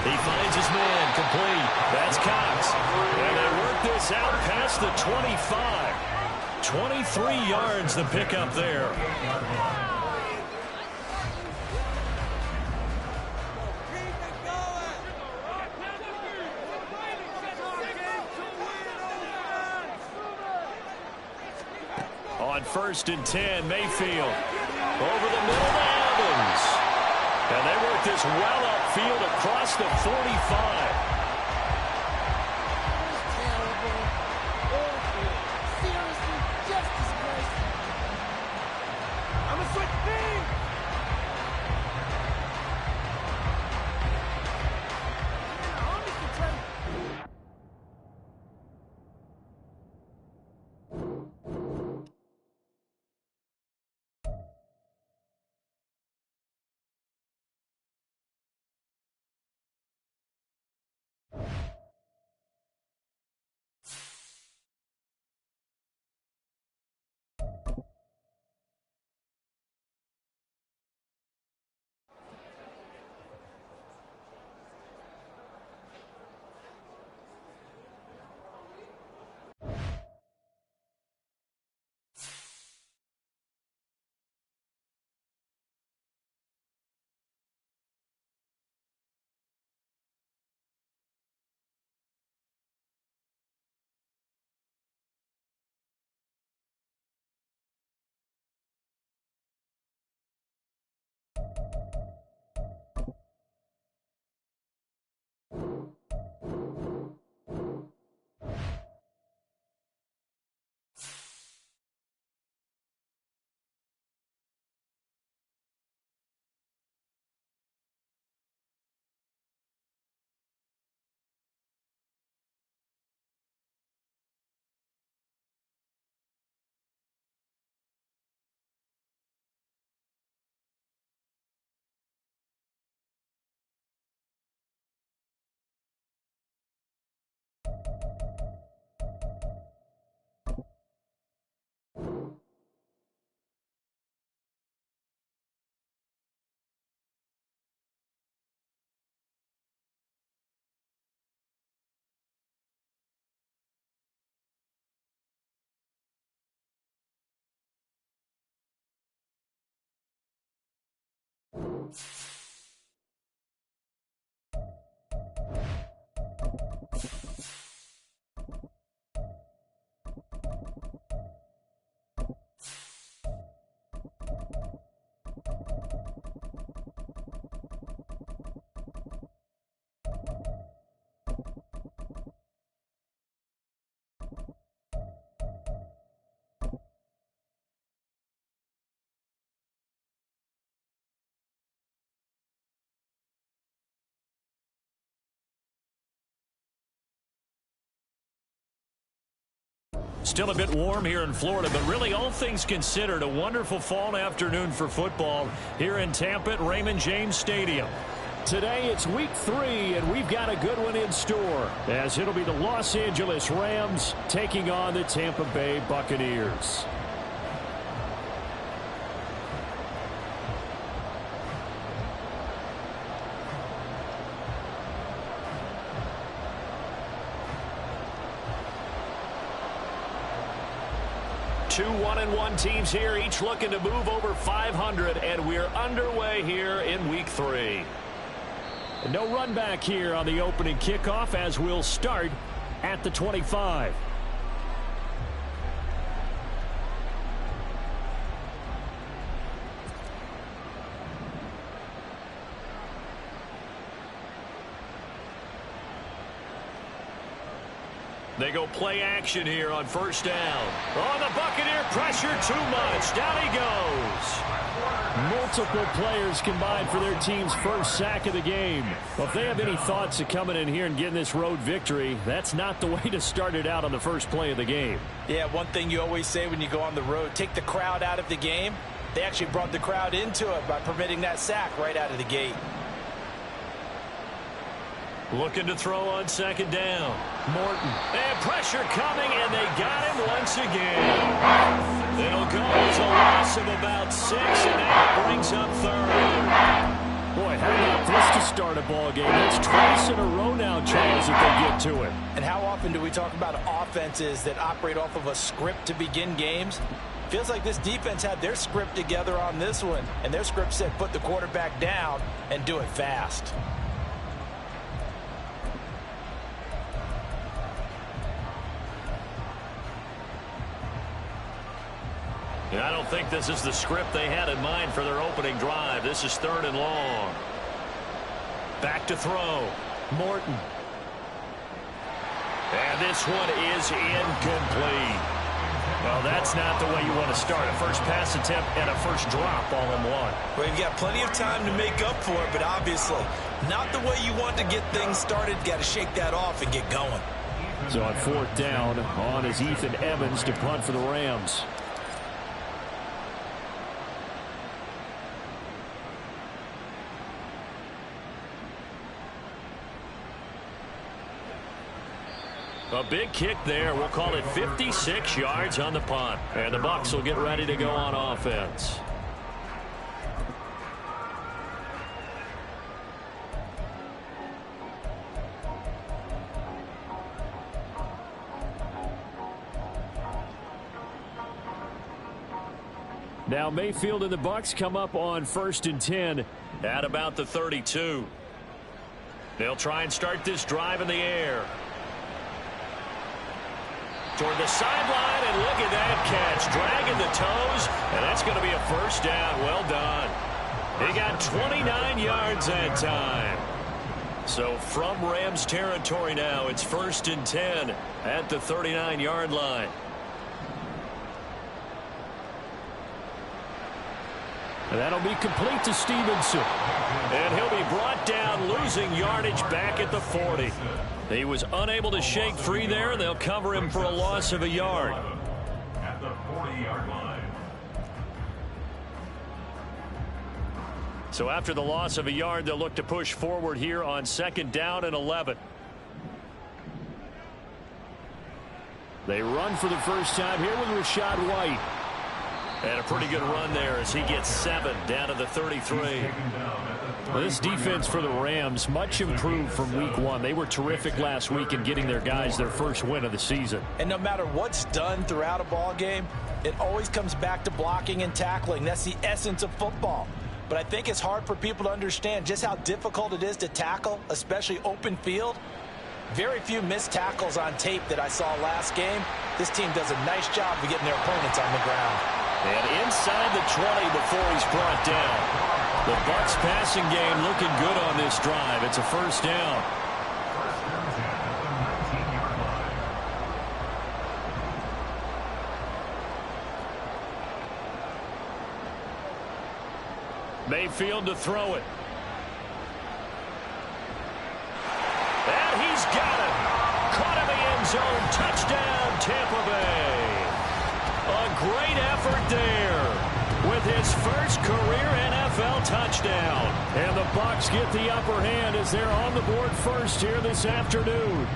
S1: He finds his man, complete. That's Cox. And they work this out past the 25. 23 yards the pickup there. On 1st and 10, Mayfield over the middle to Evans. And they work this well upfield across the 45. Still a bit warm here in Florida, but really all things considered, a wonderful fall afternoon for football here in Tampa at Raymond James Stadium.
S4: Today it's week 3, and we've got a good one in store, as it'll be the Los Angeles Rams taking on the Tampa Bay Buccaneers. Two 1-1 teams here, each looking to move over 500, and we're underway here in week 3. And no run back here on the opening kickoff, as we'll start at the 25.
S1: They go play action here on first down. Oh, the Buccaneer pressure too much. Down he goes.
S4: Multiple players combined for their team's first sack of the game. Well, if they have any thoughts of coming in here and getting this road victory, that's not the way to start it out on the first play of the game.
S2: Yeah, one thing you always say when you go on the road, take the crowd out of the game. They actually brought the crowd into it by permitting that sack right out of the gate.
S1: Looking to throw on second down. Morton. And pressure coming, and they got him once again. It'll go as a loss of about 6, and that brings up third.
S4: Boy, how about this to start a ball game? That's twice in a row now, Charles, if they get to it.
S2: And how often do we talk about offenses that operate off of a script to begin games? Feels like this defense had their script together on this one, and their script said put the quarterback down and do it fast.
S1: I don't think this is the script they had in mind for their opening drive. This is 3rd and long. Back to throw. Morton. And this one is incomplete. Well, that's not the way you want to start. A first pass attempt and a first drop all in one.
S3: Well, you've got plenty of time to make up for it, but obviously not the way you want to get things started. Got to shake that off and get going.
S4: So on 4th down, on is Ethan Evans to punt for the Rams.
S1: A big kick there. We'll call it 56 yards on the punt. And the Bucs will get ready to go on offense.
S4: Now Mayfield and the Bucs come up on 1st and 10
S1: at about the 32. They'll try and start this drive in the air. Toward the sideline, and look at that catch. Dragging the toes, and that's going to be a first down. Well done. He got 29 yards that time. So from Rams territory now, it's 1st and 10 at the 39-yard line.
S4: And that'll be complete to Stevenson.
S1: And he'll be brought down, losing yardage back at the 40. He was unable to shake free there. They'll cover him for a loss of a yard.
S6: At the 40-yard line.
S1: So after the loss of a yard, they'll look to push forward here on 2nd down and 11.
S4: They run for the first time here with Rachaad White.
S1: And a pretty good run there as he gets 7 down to the 33.
S4: Well, this defense for the Rams, much improved from week 1. They were terrific last week in getting their guys their first win of the season.
S2: And no matter what's done throughout a ball game, it always comes back to blocking and tackling. That's the essence of football. but I think it's hard for people to understand just how difficult it is to tackle, especially open field. Very few missed tackles on tape that I saw last game. This team does a nice job of getting their opponents on the ground.
S1: And inside the 20 before he's brought down. The Bucs passing game looking good on this drive. It's a first down. Mayfield to throw it. And he's got it. Caught in the end zone. Touchdown, Tampa Bay. A great effort there with his first career NFL touchdown.
S4: And the Bucs get the upper hand as they're on the board first here this afternoon.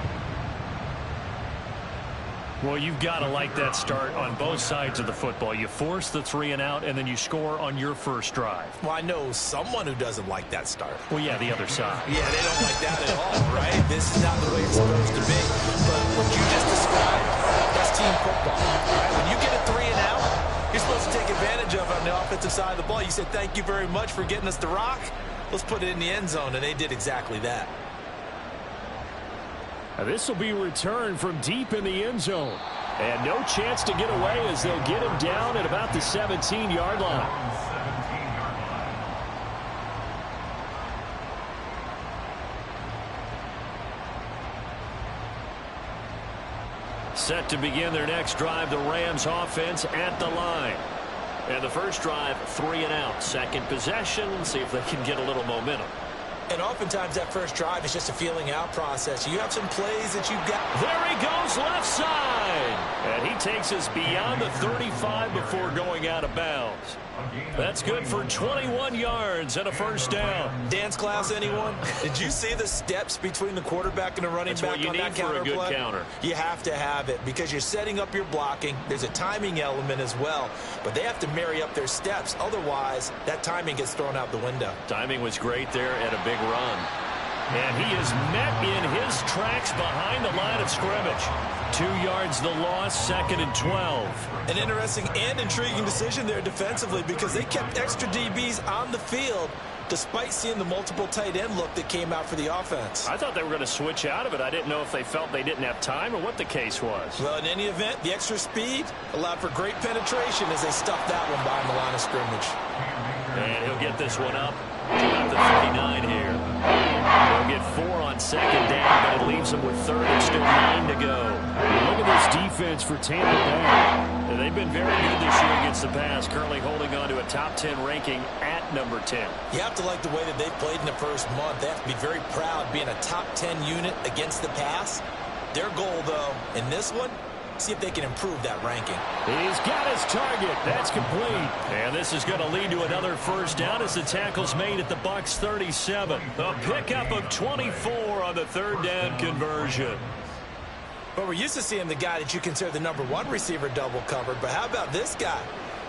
S1: Well, you've got to like that start on both sides of the football. You force the 3 and out, and then you score on your first drive.
S2: Well, I know someone who doesn't like that start.
S1: Well, yeah, the other side.
S2: Yeah, they don't like that at all, right? This is not the way it's supposed to be. But what you just described, that's team football. Right? When you get a 3 and out, you're supposed to take advantage of it on the offensive side of the ball. You said, thank you very much for getting us the rock. Let's put it in the end zone, and they did exactly that.
S4: This will be returned from deep in the end zone. And no chance to get away as they'll get him down at about the 17-yard line.
S1: Set to begin their next drive, the Rams offense at the line. And the first drive, 3 and out. Second possession, see if they can get a little momentum.
S2: And oftentimes that first drive is just a feeling out process. You have some plays that you've got.
S1: There he goes, left side. And he takes us beyond the 35 before going out of bounds. That's good for 21 yards and a first down.
S2: Dance class, anyone? Did you see the steps between the quarterback and the running back on that counter play?
S1: That's what you need for a good counter.
S2: You have to have it because you're setting up your blocking. There's a timing element as well, but they have to marry up their steps. Otherwise, that timing gets thrown out the window.
S1: Timing was great there at a big run. And he is met in his tracks behind the line of scrimmage. 2 yards the loss, 2nd and 12.
S2: An interesting and intriguing decision there defensively because they kept extra DBs on the field despite seeing the multiple tight end look that came out for the offense.
S1: I thought they were going to switch out of it. I didn't know if they felt they didn't have time or what the case was.
S2: Well, in any event, the extra speed allowed for great penetration as they stuffed that one behind the line of scrimmage.
S1: And he'll get this one up to about the 39 here. They'll get 4 on second down, but it leaves them with third and still 9 to go.
S4: Look at this defense for Tampa Bay.
S1: And they've been very good this year against the pass, currently holding on to a top 10 ranking at number 10.
S2: You have to like the way that they've played in the first month. They have to be very proud being a top 10 unit against the pass. Their goal, though, in this one, see if they can improve that ranking.
S4: He's got his target. That's complete.
S1: And this is going to lead to another first down as the tackle's made at the Bucs 37. A pickup of 24 on the third down conversion.
S2: But we're used to seeing the guy that you consider the number 1 receiver double covered. But how about this guy?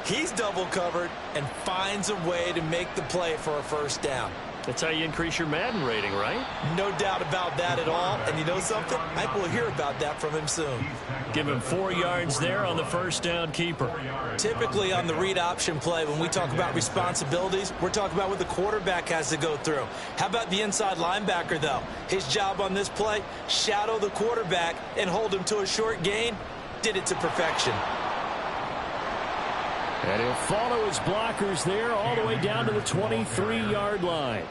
S2: He's double covered and finds a way to make the play for a first down.
S1: That's how you increase your Madden rating, right?
S2: No doubt about that at all. And you know something? I think we'll hear about that from him soon.
S1: Give him 4 yards there on the first down keeper.
S2: Typically on the read option play, when we talk about responsibilities, we're talking about what the quarterback has to go through. How about the inside linebacker, though? His job on this play, shadow the quarterback and hold him to a short gain. Did it to perfection.
S4: And he'll follow his blockers there all the way down to the 23-yard line.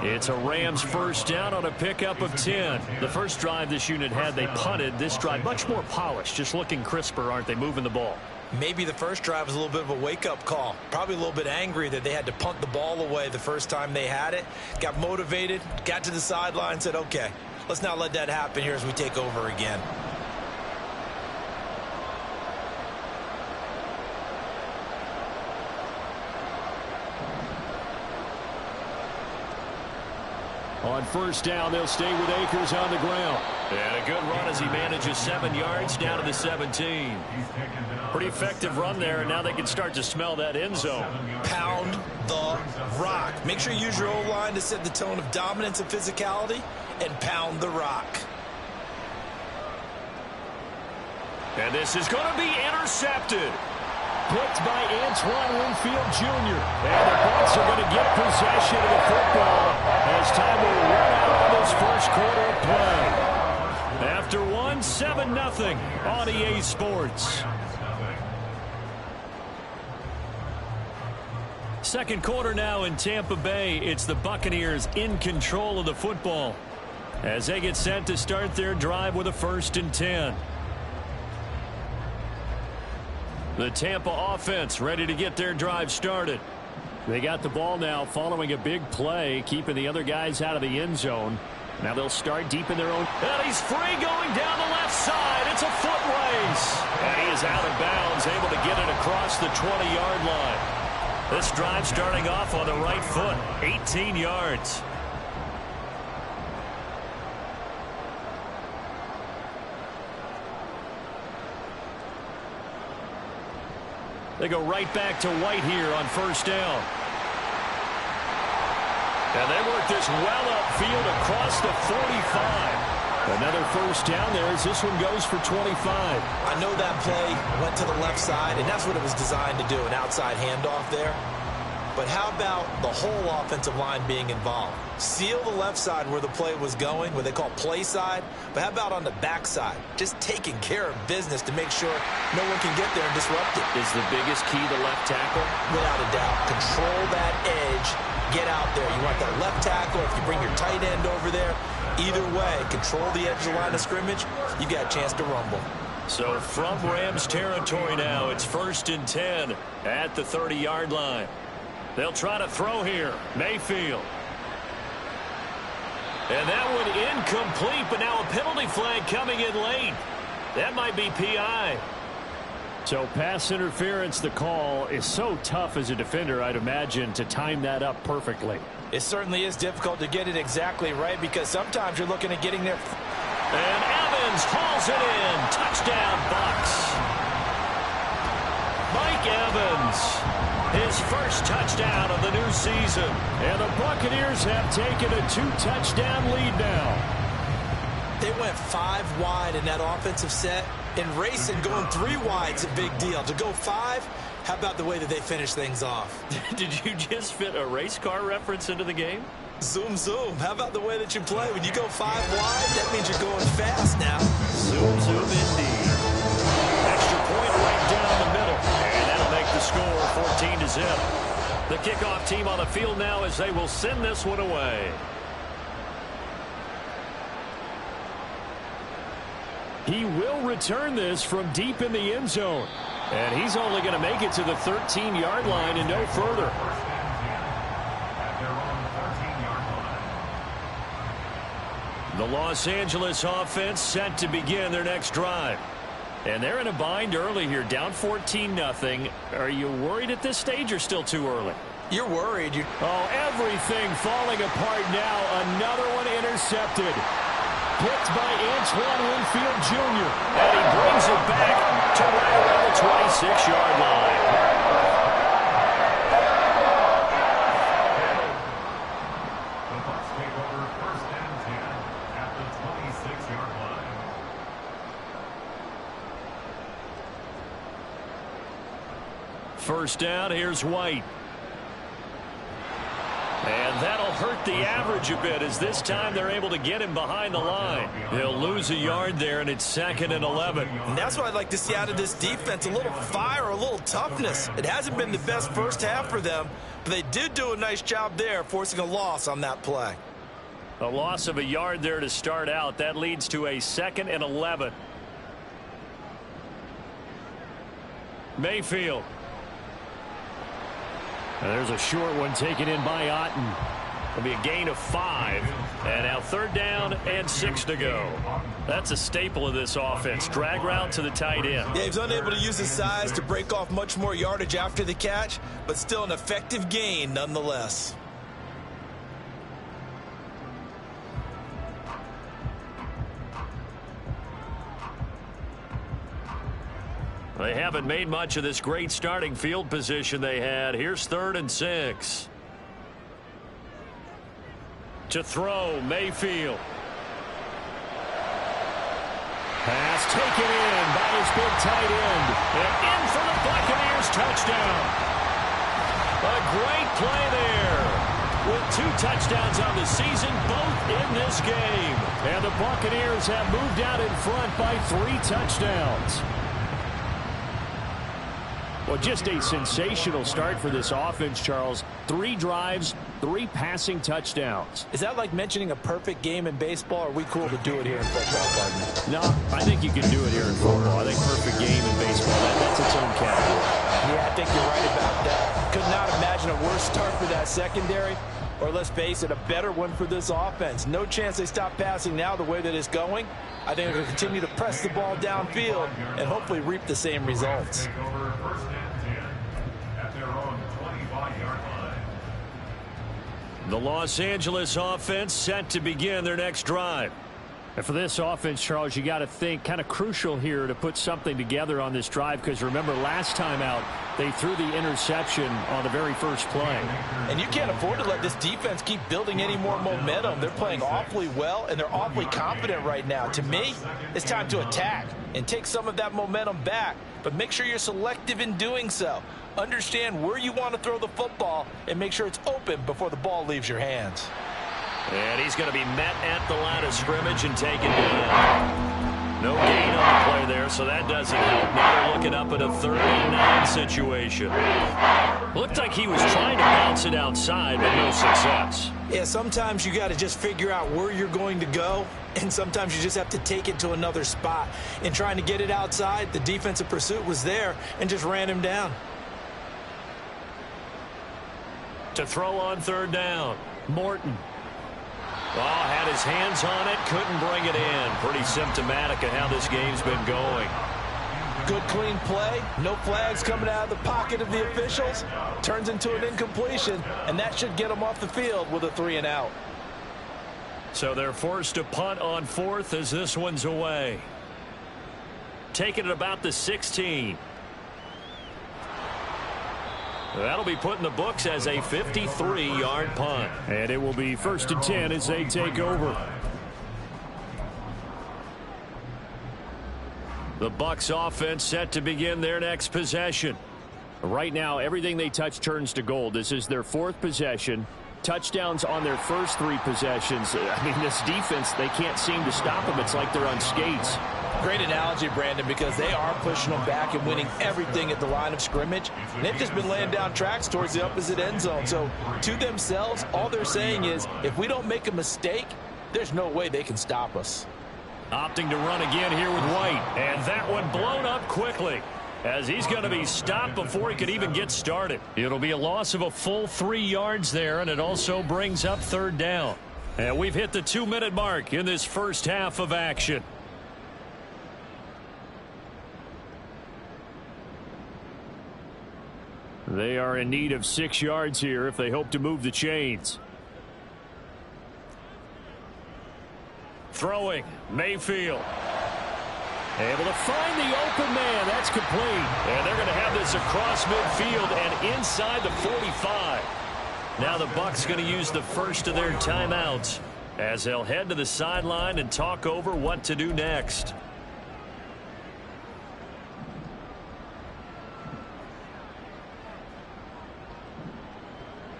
S1: It's a Rams first down on a pickup of 10. The first drive this unit had, they punted. This drive, much more polished, just looking crisper, aren't they, moving the ball?
S2: Maybe the first drive was a little bit of a wake-up call. Probably a little bit angry that they had to punt the ball away the first time they had it. Got motivated, got to the sideline, said, okay, let's not let that happen here as we take over again.
S4: On first down, they'll stay with Akers on the ground.
S1: And a good run as he manages 7 yards down to the 17. Pretty effective run there, and now they can start to smell that end zone.
S2: Pound the rock. Make sure you use your O-line to set the tone of dominance and physicality, and pound the rock.
S1: And this is going to be intercepted.
S4: picked by Antoine Winfield Jr. And the Bucs are going to get possession of the football as time will run out on this first quarter of play. After one, 7-0 on EA Sports. Second quarter now in Tampa Bay. It's the Buccaneers in control of the football as they get set to start their drive with a 1st and 10. The Tampa offense ready to get their drive started. They got the ball now following a big play, keeping the other guys out of the end zone. Now they'll start deep in their own. And he's free going down the left side. It's a foot race. And he is out of bounds, able to get it across the 20-yard line. This drive starting off on the right foot, 18 yards. They go right back to White here on 1st down. And they work this well upfield across the 45. Another 1st down there as this one goes for 25.
S3: I know that play went to the left side, and that's what it was designed to do, an outside handoff there. But how about the whole offensive line being involved? Seal the left side where the play was going, what they call play side. But how about on the back side? Just taking care of business to make sure no one can get there and disrupt it.
S1: Is the biggest key the left tackle?
S3: Without a doubt. Control that edge. Get out there. You want that left tackle. If you bring your tight end over there, either way, control the edge of the line of scrimmage, you got a chance to rumble.
S1: So from Rams territory now, it's 1st and 10 at the 30-yard line. They'll try to throw here. Mayfield. And that one incomplete, but now a penalty flag coming in late. That might be PI.
S4: So pass interference, the call is so tough as a defender, I'd imagine, to time that up perfectly.
S2: It certainly is difficult to get it exactly right because sometimes you're looking at getting there.
S1: And Evans hauls it in. Touchdown, Bucs. Mike Evans. His first touchdown of the new season.
S4: And the Buccaneers have taken a 2-touchdown lead now.
S3: They went 5 wide in that offensive set. And racing going 3 wide is a big deal. To go 5, how about the way that they finish things off?
S1: Did you just fit a race car reference into the game?
S3: Zoom, zoom. How about the way that you play? When you go 5 wide, that means you're going fast now.
S1: Zoom, zoom indeed. Extra point right down the middle. And that'll make the score 14-0. The kickoff team on the field now as they will send this one away.
S4: He will return this from deep in the end zone. And he's only going to make it to the 13-yard line and no further.
S1: The Los Angeles offense set to begin their next drive. And they're in a bind early here, down 14-0. Are you worried at this stage or still too early?
S3: You're worried.
S4: Oh, everything falling apart now. Another one intercepted. Picked by Antoine Winfield Jr.
S1: And he brings it back to right around the 26-yard line.
S6: The Bucs take over 1st and 10 at the 26-yard line.
S1: First down, here's White. And that'll hurt the average a bit as this time they're able to get him behind the line. He'll lose a yard there, and it's 2nd and 11.
S3: And that's what I'd like to see out of this defense, a little fire, a little toughness. It hasn't been the best first half for them, but they did do a nice job there, forcing a loss on that play.
S1: A loss of a yard there to start out. That leads to a 2nd and 11. Mayfield.
S4: And there's a short one taken in by Otten.
S1: It'll be a gain of 5. And now 3rd down and 6 to go. That's a staple of this offense. Drag route to the tight end.
S3: Yeah, he's unable to use his size to break off much more yardage after the catch, but still an effective gain nonetheless.
S1: They haven't made much of this great starting field position they had. Here's 3rd and 6. To throw, Mayfield.
S4: Pass taken in by his
S1: spin tight end. And in for the Buccaneers touchdown. A great play there. With 2 touchdowns on the season, both in this game. And the Buccaneers have moved out in front by 3 touchdowns. Well, just a sensational start for this offense, Charles. 3 drives, 3 passing touchdowns.
S2: Is that like mentioning a perfect game in baseball, or are we cool to do it here in football, partner?
S1: No, I think you can do it here in football. I think perfect game in baseball, that's its own category.
S2: Yeah, I think you're right about that. Could not imagine a worse start for that secondary, or let's face it, a better one for this offense. No chance they stop passing now the way that it's going. I think they'll continue to press the ball downfield and hopefully reap the same results.
S1: The Los Angeles offense set to begin their next drive.
S4: And for this offense, Charles, you got to think kind of crucial here to put something together on this drive, because remember last time out they threw the interception on the very first play.
S2: And you can't afford to let this defense keep building any more momentum. They're playing awfully well, and they're awfully confident right now. To me, it's time to attack and take some of that momentum back, but make sure you're selective in doing so. Understand where you want to throw the football and make sure it's open before the ball leaves your hands.
S1: And he's going to be met at the line of scrimmage and taken down. No gain on the play there, so that doesn't help. Now they're looking up at a 3rd and 9 situation. Looked like he was trying to bounce it outside, but no success.
S2: Yeah, sometimes you got to just figure out where you're going to go, and sometimes you just have to take it to another spot. In trying to get it outside, the defensive pursuit was there and just ran him down.
S1: To throw on 3rd down, Morton. Oh, had his hands on it, couldn't bring it in. Pretty symptomatic of how this game's been going.
S2: Good, clean play. No flags coming out of the pocket of the officials. Turns into an incompletion, and that should get them off the field with a 3 and out.
S1: So they're forced to punt on 4th as this one's away. Taking it about the 16. That'll be put in the books as a 53-yard punt.
S4: And it will be 1st and 10 as they take over.
S1: The Bucs offense set to begin their next possession.
S4: Right now, everything they touch turns to gold. This is their 4th possession. Touchdowns on their first 3 possessions. I mean, this defense, they can't seem to stop them. It's like they're on skates.
S2: Great analogy, Brandon, because they are pushing them back and winning everything at the line of scrimmage. And they've just been laying down tracks towards the opposite end zone. So to themselves, all they're saying is, if we don't make a mistake, there's no way they can stop us.
S1: Opting to run again here with White. And that one blown up quickly, as he's going to be stopped before he could even get started. It'll be a loss of a full 3 yards there, and it also brings up 3rd down. And we've hit the 2-minute mark in this first half of action.
S4: They are in need of 6 yards here if they hope to move the chains.
S1: Throwing, Mayfield.
S4: Able to find the open man. That's complete.
S1: And they're going to have this across midfield and inside the 45. Now the Bucs going to use the first of their timeouts as they'll head to the sideline and talk over what to do next.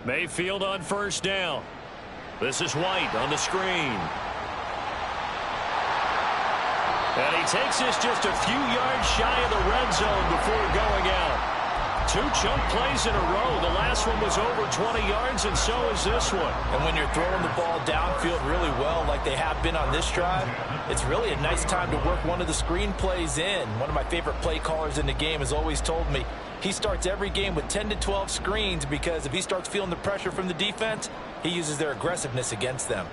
S1: Mayfield on 1st down. This is White on the screen. And he takes this just a few yards shy of the red zone before going out. 2 chunk plays in a row. The last one was over 20 yards, and so is this one.
S2: And when you're throwing the ball downfield really well like they have been on this drive, it's really a nice time to work one of the screen plays in. One of my favorite play callers in the game has always told me he starts every game with 10 to 12 screens, because if he starts feeling the pressure from the defense, he uses their aggressiveness against them.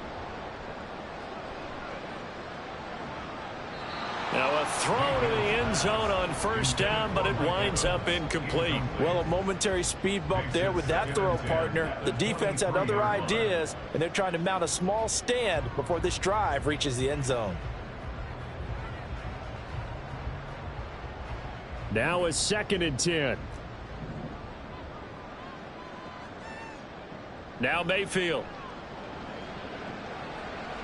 S1: Now a throw to the end zone on 1st down, but it winds up incomplete.
S2: Well, a momentary speed bump there with that throw, partner. The defense had other ideas, and they're trying to mount a small stand before this drive reaches the end zone.
S4: Now a 2nd and 10.
S1: Now Mayfield.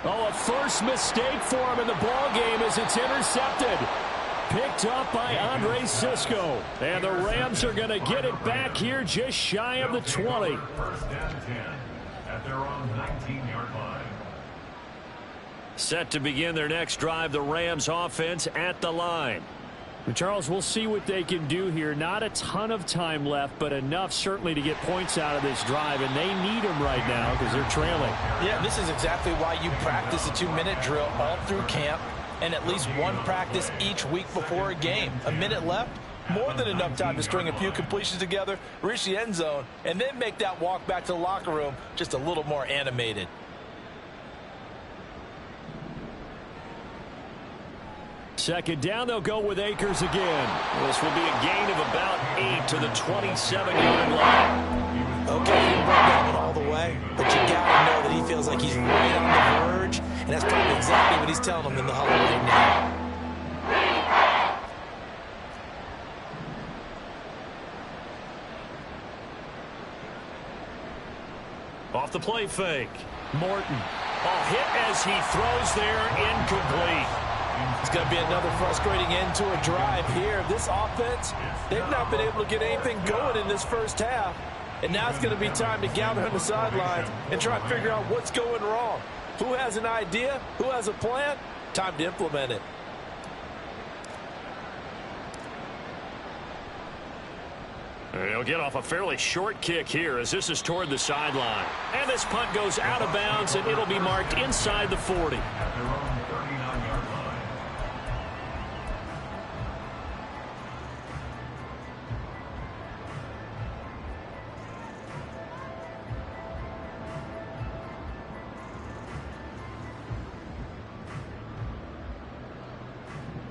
S4: Oh, a first mistake for him in the ball game as it's intercepted. picked up by Andre Cisco. And the Rams are going to get it back here just shy of the 20.
S6: First and 10 at their own 19-yard line.
S1: Set to begin their next drive, the Rams offense at the line.
S4: Charles, we'll see what they can do here. Not a ton of time left, but enough certainly to get points out of this drive, and they need them right now because they're trailing.
S2: Yeah, this is exactly why you practice a 2-minute drill all through camp and at least one practice each week before a game. A minute left, more than enough time to string a few completions together, reach the end zone, and then make that walk back to the locker room just a little more animated.
S4: Second down, they'll go with Akers again.
S1: This will be a gain of about 8 to the 27-yard line.
S2: Okay, he didn't break that one all the way, but you got to know that he feels like he's right on the verge, and that's probably exactly what he's telling them in the huddle right now.
S1: Off the play fake.
S4: Morton.
S1: Ball hit as he throws there, incomplete.
S2: It's going to be another frustrating end to a drive here. This offense, they've not been able to get anything going in this first half. And now it's going to be time to gather on the sidelines and try and figure out what's going wrong. Who has an idea? Who has a plan? Time to implement it.
S1: He'll get off a fairly short kick here as this is toward the sideline. And this punt goes out of bounds, and it'll be marked inside the 40.
S6: At their own 39-yard line.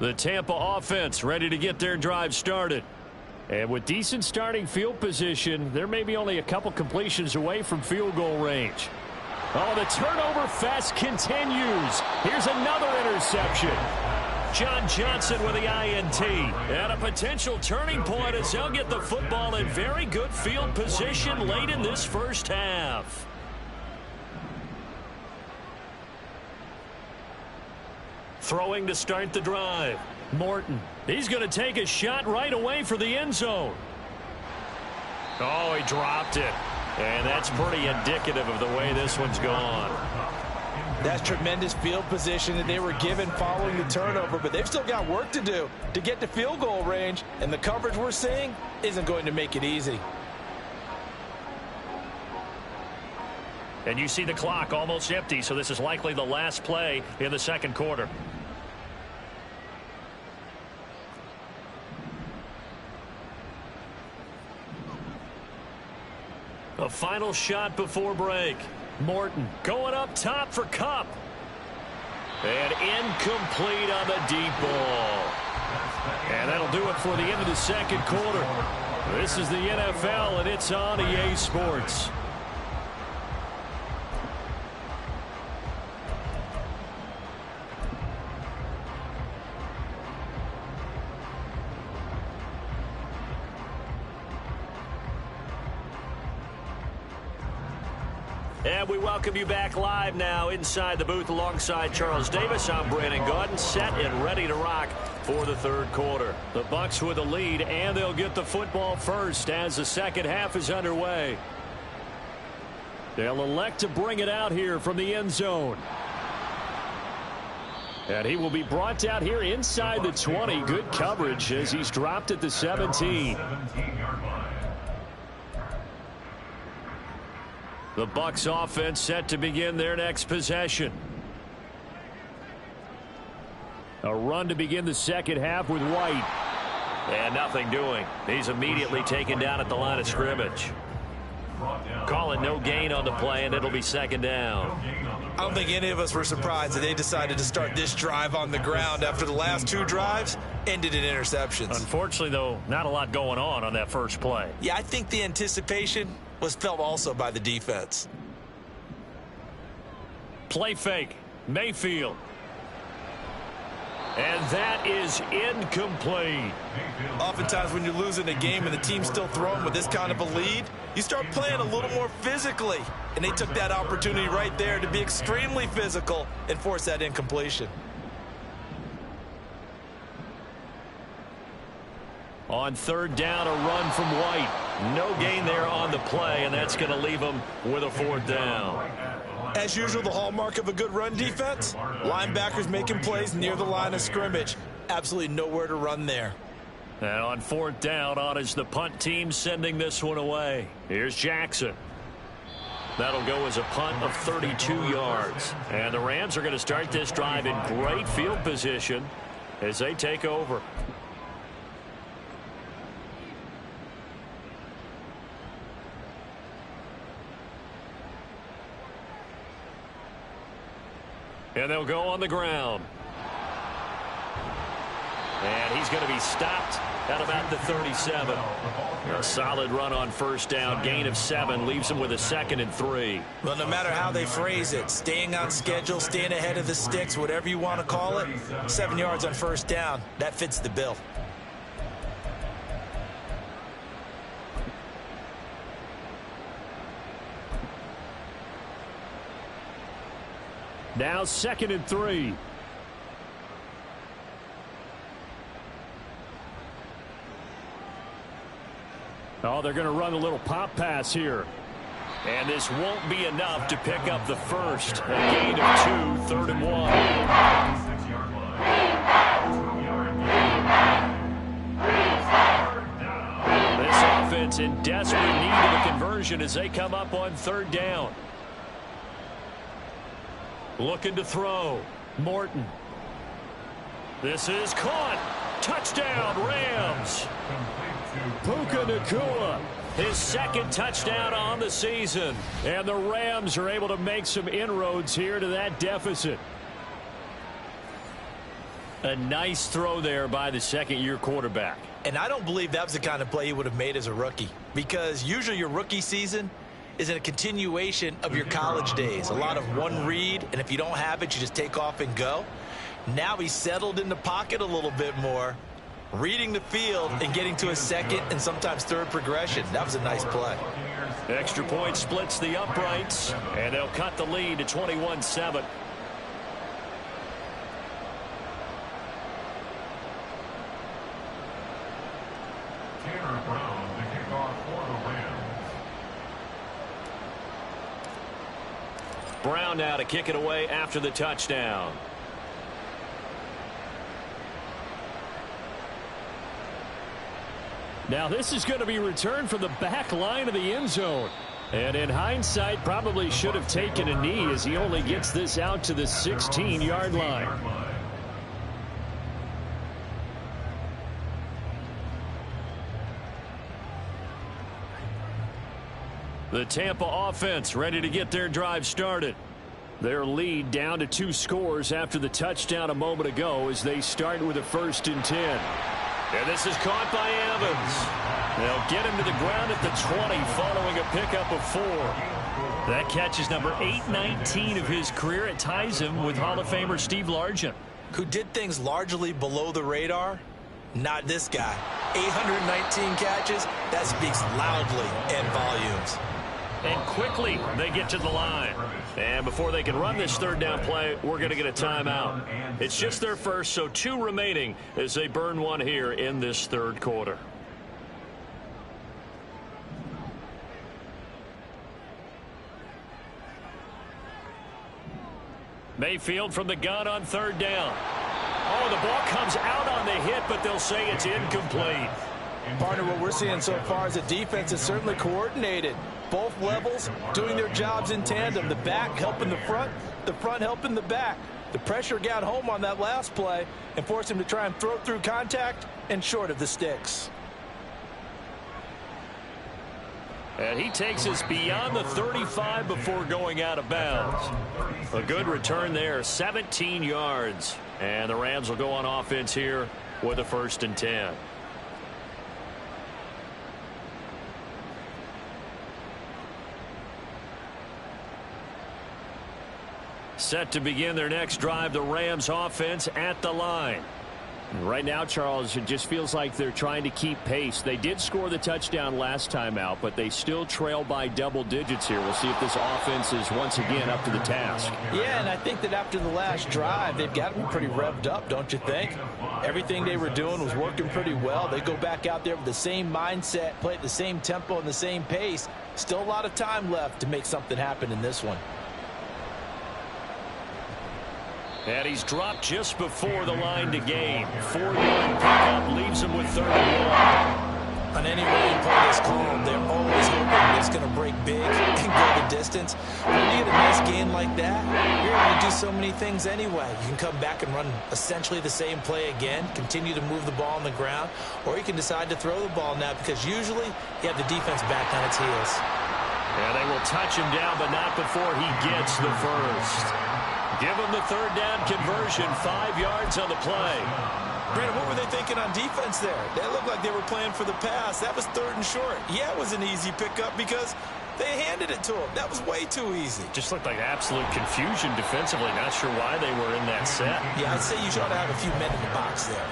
S1: The Tampa offense ready to get their drive started.
S4: And with decent starting field position, there may be only a couple completions away from field goal range. Oh, the turnover fest continues. Here's another interception.
S1: John Johnson with the INT. And a potential turning point as they'll get the football in very good field position late in this first half. Throwing to start the drive.
S4: Morton.
S1: He's going to take a shot right away for the end zone. Oh, he dropped it. And that's pretty indicative of the way this one's gone.
S2: That's tremendous field position that they were given following the turnover, but they've still got work to do to get to field goal range, and the coverage we're seeing isn't going to make it easy.
S1: And you see the clock almost empty, so this is likely the last play in the second quarter. A final shot before break.
S4: Morton
S1: going up top for Kupp. And incomplete on the deep ball. And that'll do it for the end of the second quarter. This is the NFL, and it's on EA Sports. And we welcome you back live now inside the booth alongside Charles Davis. I'm Brandon Gaudin, set and ready to rock for the third quarter. The Bucs with the lead, and they'll get the football first as the second half is underway. They'll elect to bring it out here from the end zone. And he will be brought down here inside the 20. Good coverage as he's dropped at the 17.
S6: 17-yard line.
S1: The Bucs offense set to begin their next possession.
S4: A run to begin the second half with White.
S1: And nothing doing. He's immediately taken down at the line of scrimmage. Calling no gain on the play, and it'll be second down.
S3: I don't think any of us were surprised that they decided to start this drive on the ground after the last two drives ended in interceptions.
S1: Unfortunately, though, not a lot going on that first play.
S3: Yeah, I think the anticipation was felt also by the defense.
S1: Play fake. Mayfield. And that is incomplete.
S3: Oftentimes when you're losing a game and the team's still throwing with this kind of a lead, you start playing a little more physically. And they took that opportunity right there to be extremely physical and force that incompletion.
S1: On third down, a run from White. No gain there on the play, and that's going to leave them with a fourth down.
S2: As usual, the hallmark of a good run defense, linebackers making plays near the line of scrimmage. Absolutely nowhere to run there.
S1: And on fourth down, on is the punt team sending this one away. Here's Jackson. That'll go as a punt of 32 yards. And the Rams are going to start this drive in great field position as they take over. And they'll go on the ground. And he's going to be stopped at about the 37. A solid run on first down. Gain of 7 leaves him with a 2nd and 3.
S2: Well, no matter how they phrase it, staying on schedule, staying ahead of the sticks, whatever you want to call it, 7 yards on first down, that fits the bill.
S4: Now 2nd and 3. Oh, they're going to run a little pop pass here.
S1: And this won't be enough to pick up the first. A gain of 2, 3rd and 1.
S6: 6-yard line.
S1: This offense in desperate need of a conversion as they come up on third down. Looking to throw. Morton. This is caught. Touchdown, Rams.
S4: Puka Nacua.
S1: His 2nd touchdown on the season.
S4: And the Rams are able to make some inroads here to that deficit.
S1: A nice throw there by the second-year quarterback.
S2: And I don't believe that was the kind of play he would have made as a rookie, because usually your rookie season is a continuation of your college days. A lot of one read, and if you don't have it, you just take off and go. Now he's settled in the pocket a little bit more, reading the field and getting to a second and sometimes third progression. That was a nice play.
S1: Extra point splits the uprights, and they'll cut the lead to 21-7.
S6: Tanner Brown, the kickoff for the Rams.
S1: Brown now to kick it away after the touchdown.
S4: Now this is going to be returned from the back line of the end zone. And in hindsight, probably should have taken a knee as he only gets this out to the 16-yard line.
S1: The Tampa offense ready to get their drive started.
S4: Their lead down to 2 scores after the touchdown a moment ago as they start with a 1st and 10.
S1: And this is caught by Evans. They'll get him to the ground at the 20 following a pickup of 4. That catch is number 819 of his career. It ties him with Hall of Famer Steve Largent.
S2: Who did things largely below the radar? Not this guy. 819 catches, that speaks loudly in volumes.
S1: And quickly they get to the line. And before they can run this third down play, we're going to get a timeout. It's just their first, so 2 remaining as they burn one here in this third quarter. Mayfield from the gun on third down. Oh, the ball comes out on the hit, but they'll say it's incomplete.
S2: Partner, what we're seeing so far is a defense is certainly coordinated. Both levels doing their jobs in tandem. The back helping the front helping the back. The pressure got home on that last play and forced him to try and throw through contact and short of the sticks.
S1: And he takes us beyond the 35 before going out of bounds. A good return there, 17 yards. And the Rams will go on offense here with a 1st and 10. Set to begin their next drive, the Rams offense at the line.
S4: Right now, Charles, it just feels like they're trying to keep pace. They did score the touchdown last time out, but they still trail by double digits here. We'll see if this offense is once again up to the task.
S2: Yeah, and I think that after the last drive, they've got to be pretty revved up, don't you think? Everything they were doing was working pretty well. They go back out there with the same mindset, play at the same tempo and the same pace. Still a lot of time left to make something happen in this one.
S1: And he's dropped just before the line to gain. 4-yard pickup leaves him with 31.
S2: On any running play that's called, they're always hoping it's going to break big and go the distance. When you get a nice gain like that, you're able to do so many things anyway. You can come back and run essentially the same play again, continue to move the ball on the ground, or you can decide to throw the ball now because usually you have the defense back on its heels.
S1: And they will touch him down, but not before he gets the first. Give him the third down conversion, 5 yards on the play.
S2: Brandon, what were they thinking on defense there? They looked like they were playing for the pass. That was 3rd and short. Yeah, it was an easy pickup because they handed it to him. That was way too easy.
S1: Just looked like absolute confusion defensively. Not sure why they were in that set.
S2: Yeah, I'd say you ought to have a few men in the box there.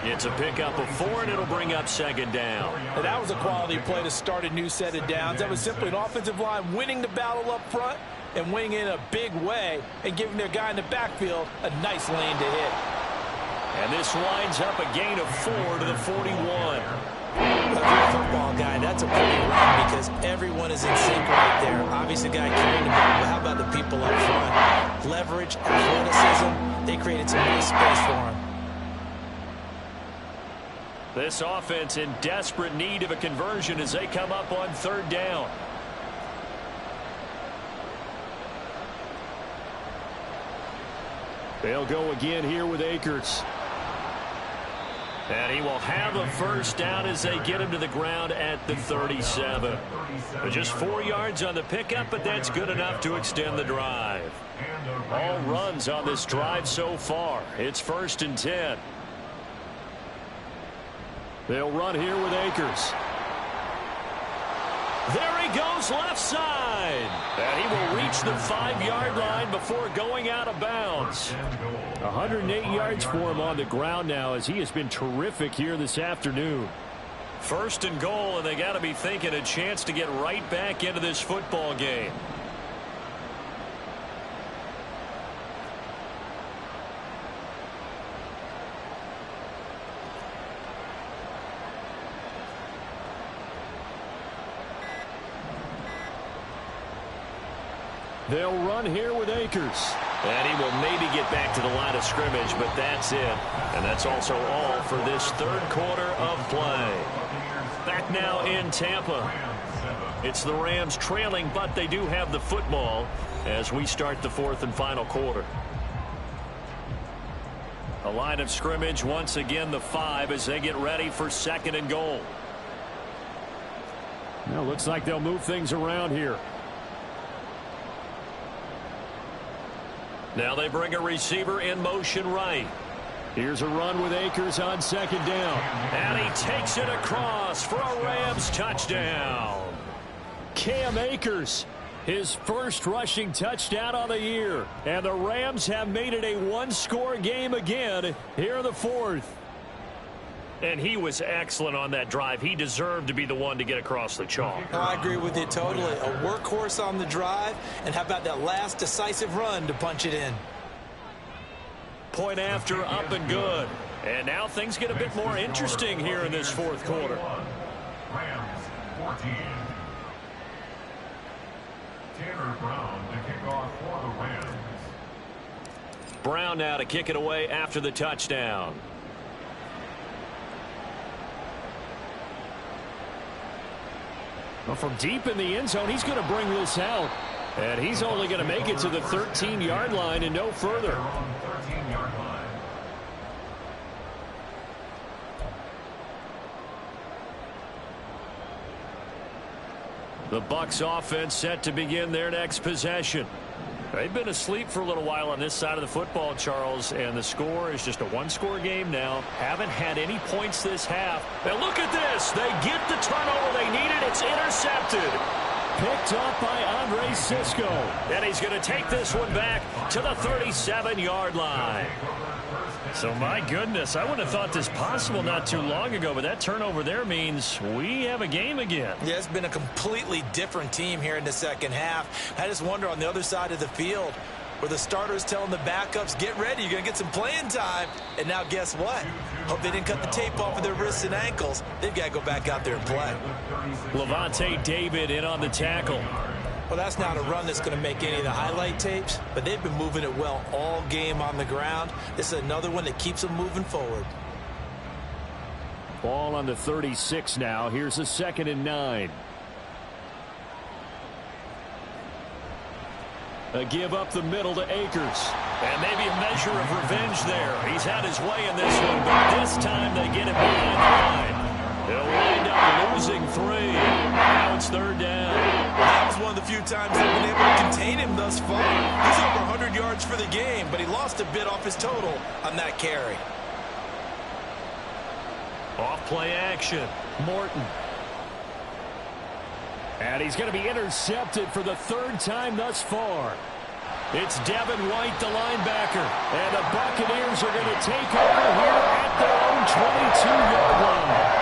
S1: It's a pickup of 4, and it'll bring up 2nd down.
S2: And that was a quality play to start a new set of downs. That was simply an offensive line winning the battle up front and winning in a big way and giving their guy in the backfield a nice lane to hit.
S1: And this winds up a gain of 4 to the 41.
S2: If you're a football guy, that's a pretty run because everyone is in sync right there. Obviously, the guy carrying the ball, but how about the people up front? Leverage, athleticism, they created some nice space for him.
S1: This offense in desperate need of a conversion as they come up on 3rd down.
S4: They'll go again here with Akers.
S1: And he will have a first down as they get him to the ground at the 37. Just 4 yards on the pickup, but that's good enough to extend the drive. All runs on this drive so far. It's 1st and 10.
S4: They'll run here with Akers.
S1: There he goes left side. And he will reach the 5-yard line before going out of bounds.
S4: 108 yards for him on the ground now as he has been terrific here this afternoon.
S1: 1st and goal, and they got to be thinking a chance to get right back into this football game.
S4: They'll run here with Akers.
S1: And he will maybe get back to the line of scrimmage, but that's it. And that's also all for this 3rd quarter of play. Back now in Tampa. It's the Rams trailing, but they do have the football as we start the 4th and final quarter. A line of scrimmage, once again the 5 as they get ready for 2nd and goal.
S4: Now looks like they'll move things around here.
S1: Now they bring a receiver in motion right.
S4: Here's a run with Akers on 2nd down.
S1: And he takes it across for a Rams touchdown.
S4: Cam Akers, his first rushing touchdown on the year. And the Rams have made it a 1-score game again here in the 4th.
S1: And he was excellent on that drive. He deserved to be the one to get across the chalk.
S2: Oh, I agree with you totally. A workhorse on the drive, and how about that last decisive run to punch it in?
S1: Point after, up and good. And now things get a bit more interesting here in this 4th quarter.
S6: Rams 14. Tanner Brown to kick off for the Rams.
S1: Brown now to kick it away after the touchdown.
S4: Well, from deep in the end zone, he's going to bring this out. And he's only going to make it to the 13-yard line and no further.
S6: They're on the 13-yard line.
S1: The Bucs offense set to begin their next possession. They've been asleep for a little while on this side of the football, Charles, and the score is just a 1-score game now. Haven't had any points this half. And look at this. They get the turnover they needed. It's intercepted.
S4: Picked up by Andre Cisco.
S1: And he's going to take this one back to the 37-yard line. So, my goodness, I wouldn't have thought this possible not too long ago, but that turnover there means we have a game again.
S2: Yeah, it's been a completely different team here in the second half. I just wonder on the other side of the field where the starters telling the backups, get ready, you're going to get some playing time. And now guess what? Hope they didn't cut the tape off of their wrists and ankles. They've got to go back out there and play.
S1: Lavonte David in on the tackle.
S2: Well, that's not a run that's going to make any of the highlight tapes, but they've been moving it well all game on the ground. This is another one that keeps them moving forward.
S4: Ball on the 36 now. Here's a 2nd and 9. A give up the middle to Akers.
S1: And maybe a measure of revenge there. He's had his way in this one, but this time they get him behind the line. They'll wind up losing 3. Now it's 3rd down.
S2: That was one of the few times they've been able to contain him thus far. He's over 100 yards for the game, but he lost a bit off his total on that carry.
S1: Off play action.
S4: Morton. And he's going to be intercepted for the 3rd time thus far.
S1: It's Devin White, the linebacker. And the Buccaneers are going to take over here at their own 22-yard line.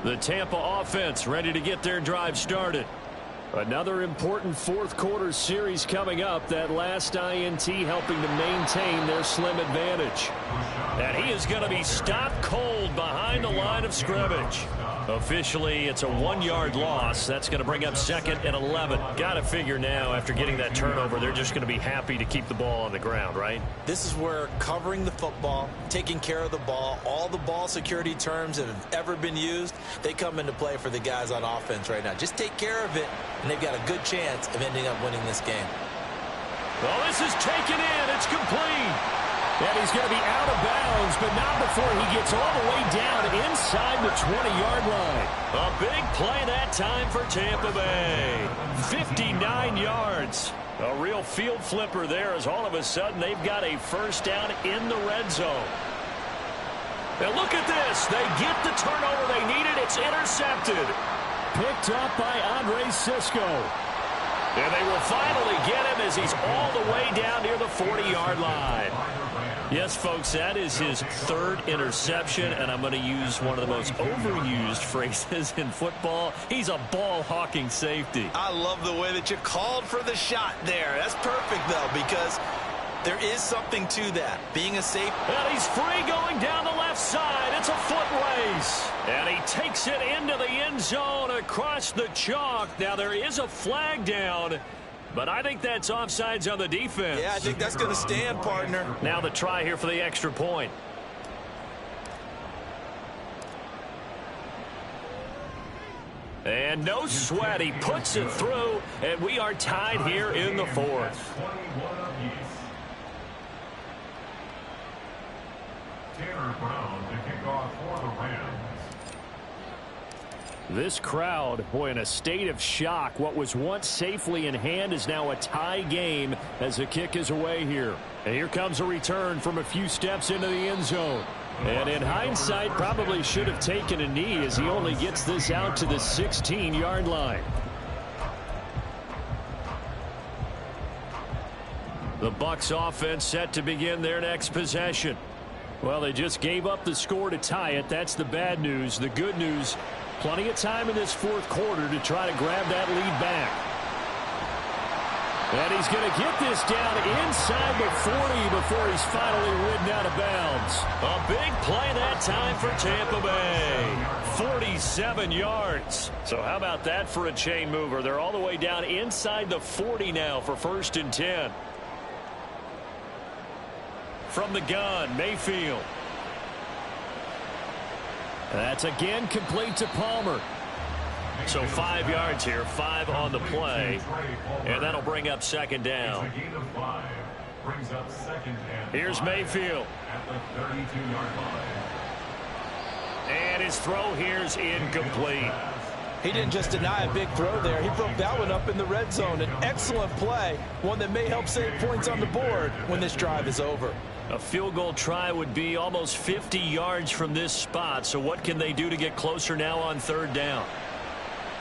S1: The Tampa offense ready to get their drive started.
S4: Another important 4th quarter series coming up. That last INT helping to maintain their slim advantage.
S1: And he is going to be stopped cold behind the line of scrimmage. Officially, it's a 1-yard loss. That's going to bring up 2nd and 11. Got to figure now, after getting that turnover, they're just going to be happy to keep the ball on the ground, right?
S2: This is where covering the football, taking care of the ball, all the ball security terms that have ever been used, they come into play for the guys on offense right now. Just take care of it, and they've got a good chance of ending up winning this game.
S1: Well, this is taken in. It's complete.
S4: And he's going to be out of bounds, but not before he gets all the way down inside the 20-yard line.
S1: A big play that time for Tampa Bay. 59 yards. A real field flipper there as all of a sudden they've got a 1st down in the red zone. Now look at this. They get the turnover they needed. It's intercepted.
S4: Picked up by Andre Cisco.
S1: And they will finally get him as he's all the way down near the 40-yard line. Yes, folks, that is his 3rd interception, and I'm going to use one of the most overused phrases in football. He's a ball-hawking safety.
S2: I love the way that you called for the shot there. That's perfect, though, because there is something to that, being a safety.
S1: And he's free going down the left side. It's a foot race. And he takes it into the end zone across the chalk. Now, there is a flag down, but I think that's offsides on the defense.
S2: Yeah, I think that's going to stand, partner.
S1: Now the try here for the extra point. And no sweat. He puts it through, and we are tied here in the 4th.
S6: Tanner Brown to kick off for the Rams.
S4: This crowd, boy, in a state of shock. What was once safely in hand is now a tie game as the kick is away here. And here comes a return from a few steps into the end zone. And in hindsight, probably should have taken a knee as he only gets this out to the 16-yard line.
S1: The Bucs offense set to begin their next possession.
S4: Well, they just gave up the score to tie it. That's the bad news. The good news, plenty of time in this 4th quarter to try to grab that lead back. And he's going to get this down inside the 40 before he's finally ridden out of bounds.
S1: A big play that time for Tampa Bay. 47 yards. So how about that for a chain mover? They're all the way down inside the 40 now for 1st and 10. From the gun, Mayfield.
S4: That's again complete to Palmer.
S1: So 5 yards here, 5 on the play, and that'll bring up 2nd down. Here's Mayfield.
S6: At the 32-yard line.
S1: And his throw here's incomplete.
S2: He didn't just deny a big throw there. He broke that one up in the red zone. An excellent play, one that may help save points on the board when this drive is over.
S1: A field goal try would be almost 50 yards from this spot. So what can they do to get closer now on third down?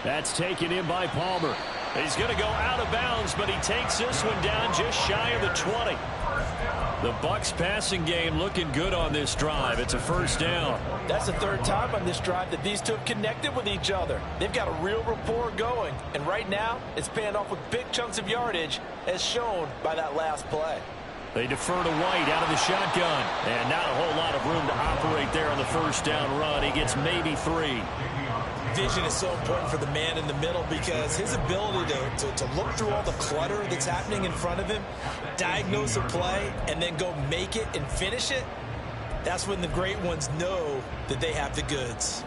S4: That's taken in by Palmer.
S1: He's going to go out of bounds, but he takes this one down just shy of the 20. The Bucs passing game looking good on this drive. It's a first down.
S2: That's the third time on this drive that these two have connected with each other. They've got a real rapport going, and right now it's paying off with big chunks of yardage as shown by that last play.
S1: They defer to White out of the shotgun, and not a whole lot of room to operate there on the first down run. He gets maybe 3.
S3: Vision is so important for the man in the middle because his ability to look through all the clutter that's happening in front of him, diagnose a play, and then go make it and finish it, that's when the great ones know that they have the goods.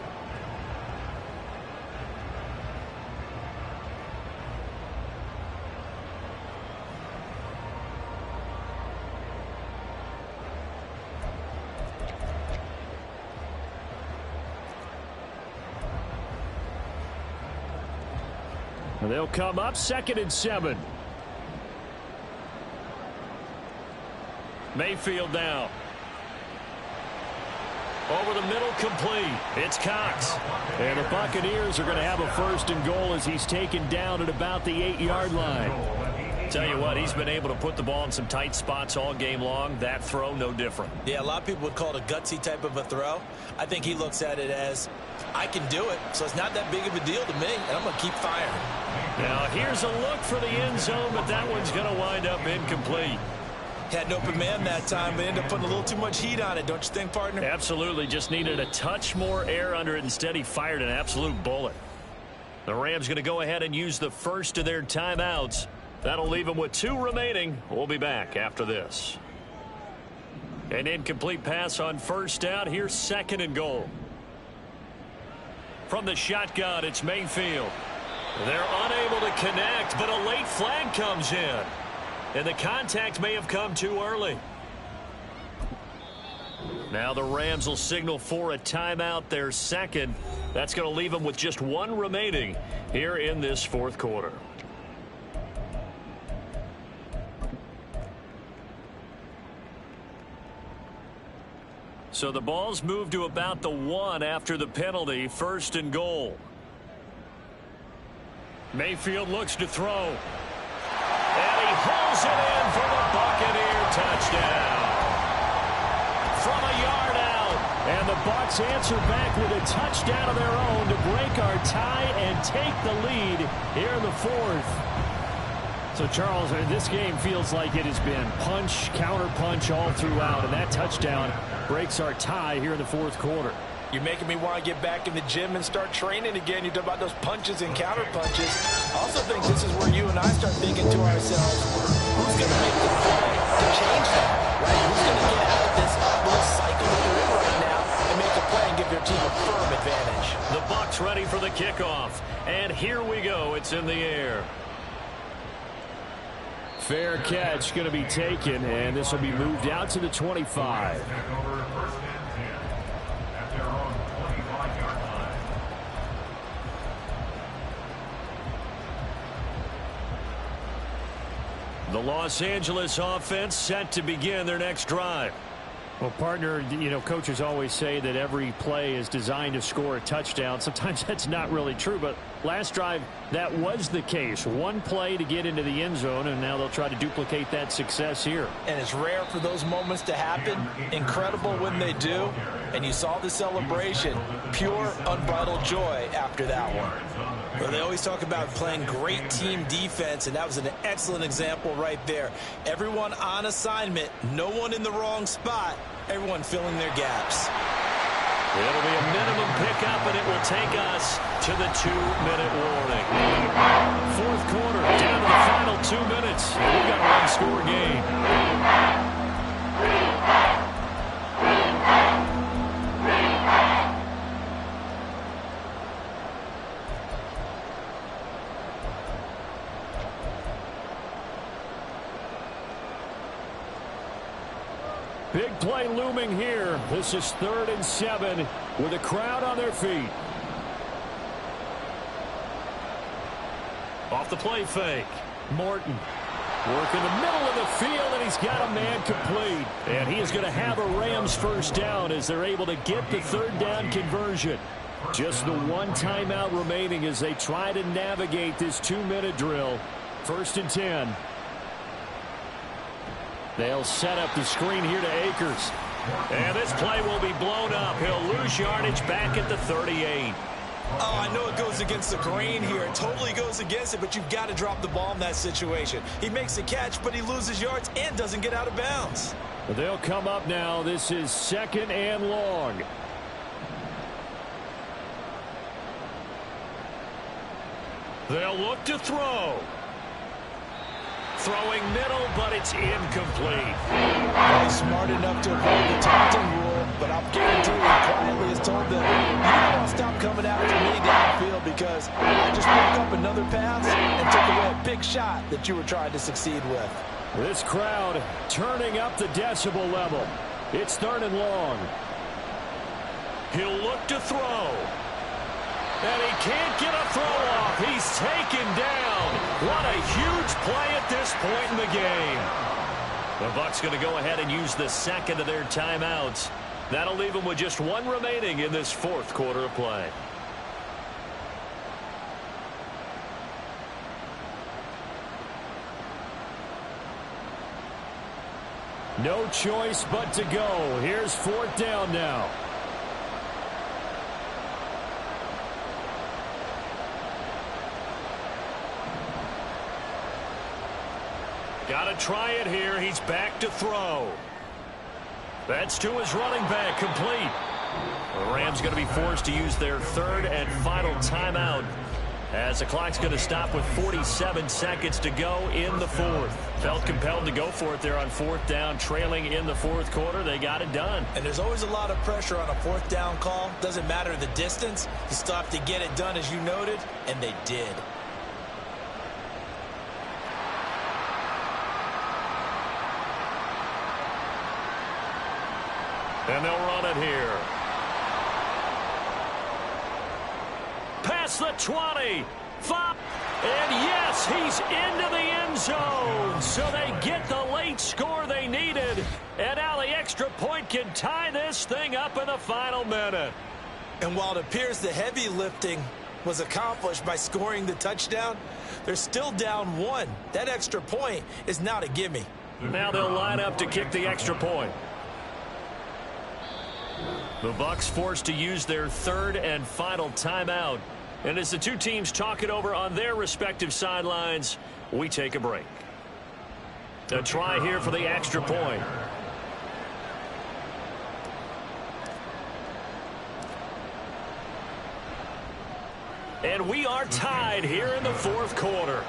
S4: They'll come up 2nd and 7.
S1: Mayfield now. Over the middle, complete. It's Cox.
S4: And the Buccaneers are going to have a 1st and goal as he's taken down at about the 8-yard line.
S1: Tell you what, he's been able to put the ball in some tight spots all game long. That throw, no different.
S3: Yeah, a lot of people would call it a gutsy type of a throw. I think he looks at it as, I can do it, so it's not that big of a deal to me, and I'm going to keep firing.
S1: Now, here's a look for the end zone, but that one's going to wind up incomplete.
S3: Had an open man that time, but ended up putting a little too much heat on it, don't you think, partner?
S1: Absolutely. Just needed a touch more air under it. Instead, he fired an absolute bullet. The Rams going to go ahead and use the first of their timeouts. That'll leave them with 2 remaining. We'll be back after this. An incomplete pass on first down. Here's 2nd and goal. From the shotgun, it's Mayfield. They're unable to connect, but a late flag comes in. And the contact may have come too early. Now the Rams will signal for a timeout, their 2nd. That's going to leave them with just 1 remaining here in this 4th quarter. So the ball's moved to about the 1 after the penalty. 1st and goal. Mayfield looks to throw. And he pulls it in for the Buccaneer touchdown. From a yard out.
S4: And the Bucs answer back with a touchdown of their own to break our tie and take the lead here in the 4th. So, Charles, this game feels like it has been punch, counter punch all throughout. And that touchdown breaks our tie here in the 4th quarter.
S2: You're making me want to get back in the gym and start training again. You talk about those punches and counter punches. I also think this is where you and I start thinking to ourselves, who's going to make the play to change that, right? Who's going to get out of this little cycle that they're in right now and make a play and give their team a firm advantage?
S1: The Bucs ready for the kickoff. And here we go. It's in the air.
S4: Fair catch going to be taken, and this will be moved out to the 25.
S1: The Los Angeles offense set to begin their next drive.
S4: Well, partner, you know, coaches always say that every play is designed to score a touchdown. Sometimes that's not really true, but last drive, that was the case. 1 play to get into the end zone, and now they'll try to duplicate that success here.
S2: And it's rare for those moments to happen. Incredible when they do. And you saw the celebration. Pure, unbridled joy after that one.
S3: Well, they always talk about playing great team defense, and that was an excellent example right there. Everyone on assignment, no one in the wrong spot, everyone filling their gaps.
S1: It'll be a minimum pickup, and it will take us to the 2-minute warning. 4th quarter, down to the final 2 minutes. We've got a one-score game.
S4: Big play looming here. This is 3rd and 7 with a crowd on their feet.
S1: Off the play fake.
S4: Morton. Working the middle of the field, and he's got a man complete. And he is going to have a Rams first down as they're able to get the third down conversion. Just the one timeout remaining as they try to navigate this 2-minute drill. 1st and 10. They'll set up the screen here to Akers.
S1: And this play will be blown up. He'll lose yardage back at the 38.
S3: Oh, I know it goes against the grain here. It totally goes against it, but you've got to drop the ball in that situation. He makes the catch, but he loses yards and doesn't get out of bounds.
S4: They'll come up now. This is 2nd and long.
S1: They'll look to throw. Throwing middle, but it's incomplete.
S2: He's smart enough to avoid the taunting rule, but I'm guaranteeing he quietly has told them, you don't want to stop coming after me downfield because I just broke up another pass and took away a big shot that you were trying to succeed with.
S4: This crowd turning up the decibel level. It's 3rd and long.
S1: He'll look to throw. And he can't get a throw off. He's taken down. What a huge play at this point in the game. The Bucs going to go ahead and use the second of their timeouts. That'll leave them with just one remaining in this 4th quarter of play.
S4: No choice but to go. Here's 4th down now.
S1: Got to try it here. He's back to throw. That's to his running back, complete. The Rams going to be forced to use their 3rd and final timeout as the clock's going to stop with 47 seconds to go in the 4th. Felt compelled to go for it there on 4th down, trailing in the 4th quarter. They got it done.
S2: And there's always a lot of pressure on a 4th down call. Doesn't matter the distance. You still have to get it done, as you noted, and they did.
S1: And they'll run it here. Past the 20. 5. And yes, he's into the end zone. So they get the late score they needed. And now the extra point can tie this thing up in the final minute.
S2: And while it appears the heavy lifting was accomplished by scoring the touchdown, they're still down 1. That extra point is now to gimme.
S1: Now they'll line up to kick the extra point. The Bucs forced to use their 3rd and final timeout. And as the two teams talk it over on their respective sidelines, we take a break. A try here for the extra point. And we are tied here in the 4th quarter.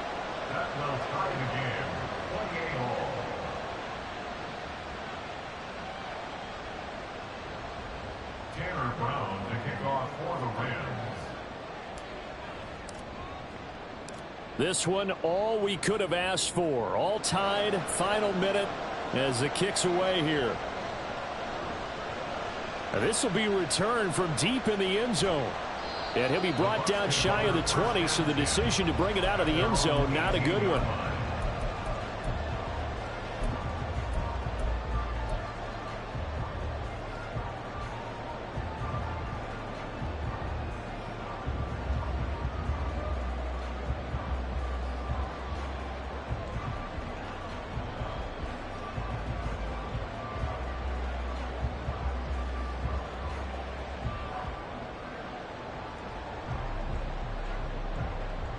S6: That will tie the game. 28-all. Tanner Brown to kick off for the Rams.
S4: This one, all we could have asked for. All tied, final minute as the kick's away here. Now this will be returned from deep in the end zone. And he'll be brought down shy of the 20, so the decision to bring it out of the end zone, not a good one.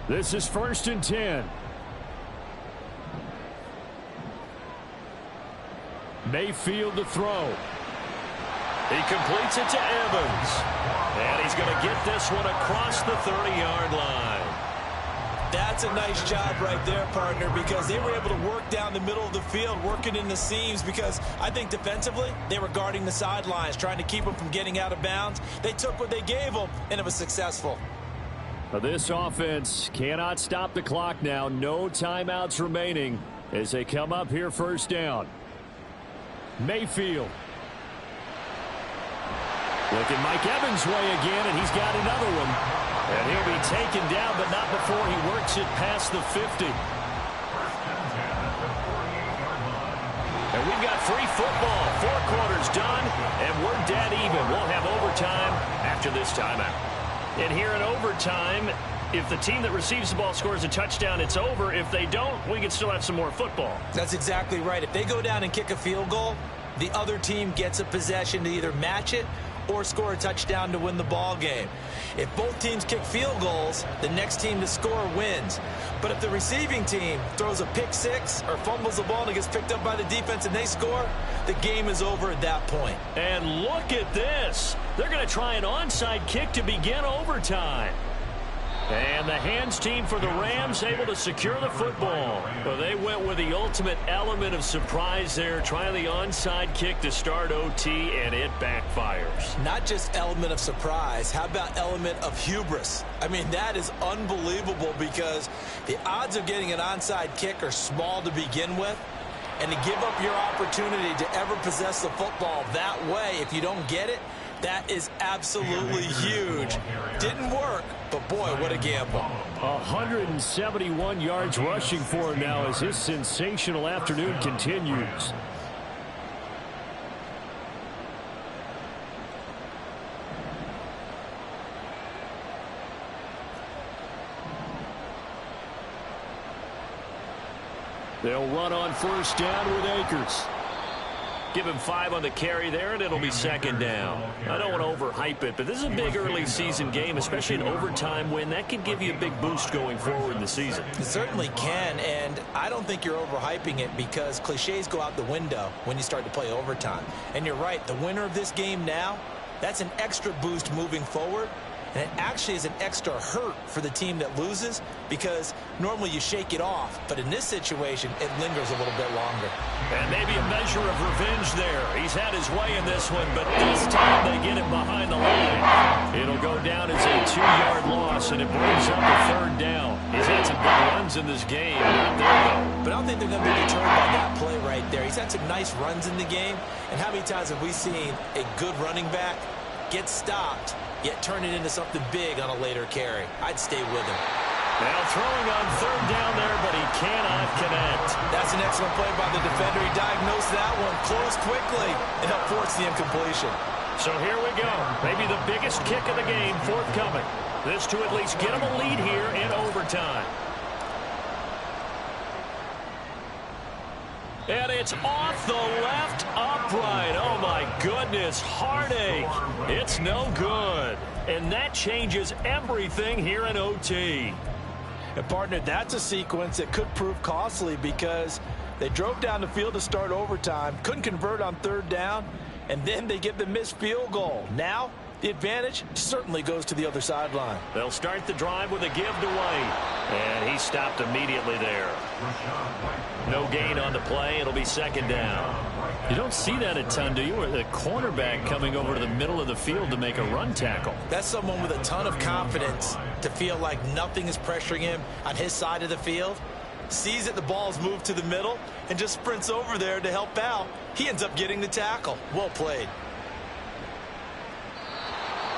S4: This is 1st and 10. Mayfield to throw.
S1: He completes it to Evans. And he's going to get this one across the 30-yard line.
S2: That's a nice job right there, partner, because they were able to work down the middle of the field, working in the seams, because I think defensively they were guarding the sidelines, trying to keep them from getting out of bounds. They took what they gave them, and it was successful.
S4: This offense cannot stop the clock now. No timeouts remaining as they come up here 1st down. Mayfield. Looking Mike Evans' way again, and he's got another one. And he'll be taken down, but not before he works it past the 50.
S6: 1st and 10 at the
S1: we've got free football. 4 quarters done, and we're dead even. We'll have overtime after this timeout. And here in overtime, if the team that receives the ball scores a touchdown, it's over. If they don't, we can still have some more football.
S3: That's exactly right. If they go down and kick a field goal, the other team gets a possession to either match it or score a touchdown to win the ball game. If both teams kick field goals, the next team to score wins. But if the receiving team throws a pick six or fumbles the ball and it gets picked up by the defense and they score, the game is over at that point.
S1: And look at this. They're going to try an onside kick to begin overtime. And the hands team for the Rams able to secure the football. Well, they went with the ultimate element of surprise there, trying the onside kick to start OT, and it backfires.
S3: Not just element of surprise, how about element of hubris? I mean, that is unbelievable because the odds of getting an onside kick are small to begin with. And to give up your opportunity to ever possess the football that way, if you don't get it, that is absolutely huge. Didn't work, but boy, what a gamble.
S4: 171 yards rushing for him now as his sensational afternoon continues. They'll run on first down with Akers.
S1: Give him 5 on the carry there, and it'll be second down. I don't want to overhype it, but this is a big early season game, especially an overtime win. That can give you a big boost going forward in the season.
S3: It certainly can, and I don't think you're overhyping it because cliches go out the window when you start to play overtime. And you're right, the winner of this game now, that's an extra boost moving forward. And it actually is an extra hurt for the team that loses because normally you shake it off. But in this situation, it lingers a little bit longer.
S1: And maybe a measure of revenge there. He's had his way in this one, but this time they get him behind the line. It'll go down as a 2-yard loss, and it brings up a third down. He's had some good runs in this game. Not there, though.
S3: But I don't think they're going to be deterred by that play right there. He's had some nice runs in the game. And how many times have we seen a good running back get stopped, yet turn it into something big on a later carry? I'd stay with him.
S1: Now throwing on third down there, but he cannot connect.
S3: That's an excellent play by the defender. He diagnosed that one, closed quickly, and helped force the incompletion.
S1: So here we go. Maybe the biggest kick of the game forthcoming. This to at least get him a lead here in overtime. And it's off the left upright. Oh, my goodness. Heartache. It's no good. And that changes everything here in OT.
S2: And, partner, that's a sequence that could prove costly because they drove down the field to start overtime, couldn't convert on third down, and then they get the missed field goal. Now, the advantage certainly goes to the other sideline.
S1: They'll start the drive with a give to White. And he stopped immediately there. No gain on the play. It'll be second down.
S4: You don't see that a ton, do you? Or the cornerback coming over to the middle of the field to make a run tackle.
S3: That's someone with a ton of confidence to feel like nothing is pressuring him on his side of the field. Sees that the ball's moved to the middle and just sprints over there to help out. He ends up getting the tackle. Well played.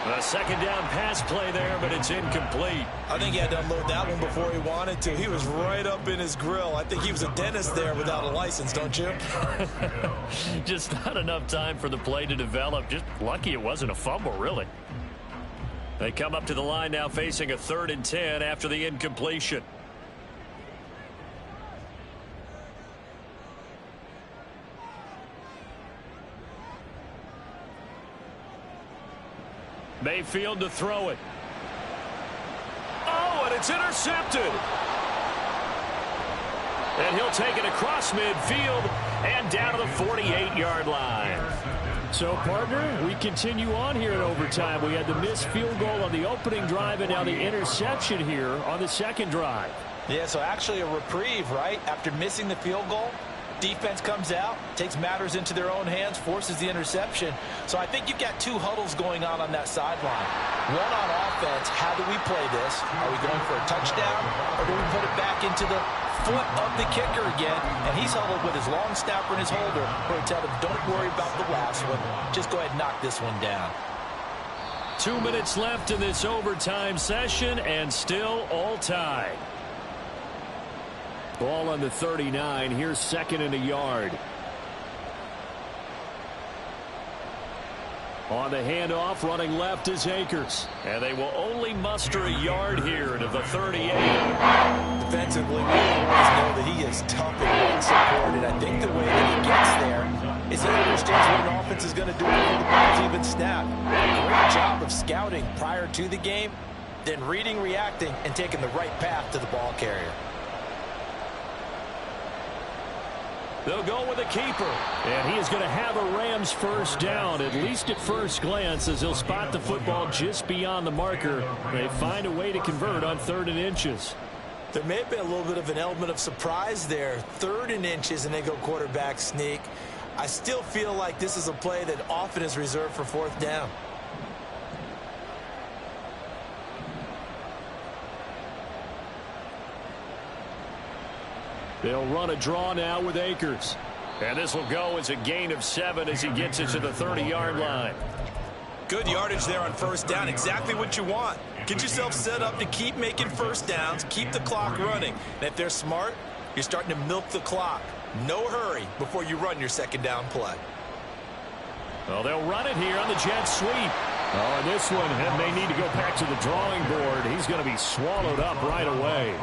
S1: A second down pass play there, but it's incomplete.
S3: I think he had to unload that one before he wanted to. He was right up in his grill. I think he was a dentist there without a license, don't you?
S1: Just not enough time for the play to develop. Just lucky it wasn't a fumble, really. They come up to the line now facing a 3rd and 10 after the incompletion. Mayfield to throw it. Oh, and it's intercepted. And he'll take it across midfield and down to the 48-yard line.
S4: So, partner, we continue on here in overtime. We had the missed field goal on the opening drive and now the interception here on the second drive.
S2: Yeah, so actually a reprieve, right? After missing the field goal, defense comes out, takes matters into their own hands, forces the interception. So I think you've got 2 huddles going on that sideline. One on offense, how do we play this? Are we going for a touchdown, or do we put it back into the foot of the kicker again? And he's huddled with his long snapper and his holder, where he tell him, don't worry about the last one. Just go ahead and knock this one down.
S1: 2 minutes left in this overtime session, and still all tied.
S4: Ball on the 39. Here's 2nd and a yard. On the handoff, running left is Akers.
S1: And they will only muster a yard here to the 38.
S2: Defensively, we always know that he is tough and run support, and I think the way that he gets there is he understands what an offense is going to do before the ball's even snapped. Great job of scouting prior to the game, then reading, reacting, and taking the right path to the ball carrier.
S4: They'll go with a keeper. And he is going to have a Rams first down, at least at first glance, as he'll spot the football just beyond the marker. They find a way to convert on 3rd and inches.
S2: There may have been a little bit of an element of surprise there. 3rd and inches, and they go quarterback sneak. I still feel like this is a play that often is reserved for 4th down.
S4: They'll run a draw now with Akers.
S1: And this will go as a gain of 7 as he gets it to the 30-yard line.
S3: Good yardage there on 1st down. Exactly what you want. Get yourself set up to keep making 1st downs, keep the clock running. And if they're smart, you're starting to milk the clock. No hurry before you run your 2nd down play.
S4: Well, they'll run it here on the jet sweep. Oh, and this one may need to go back to the drawing board. He's going to be swallowed up right away.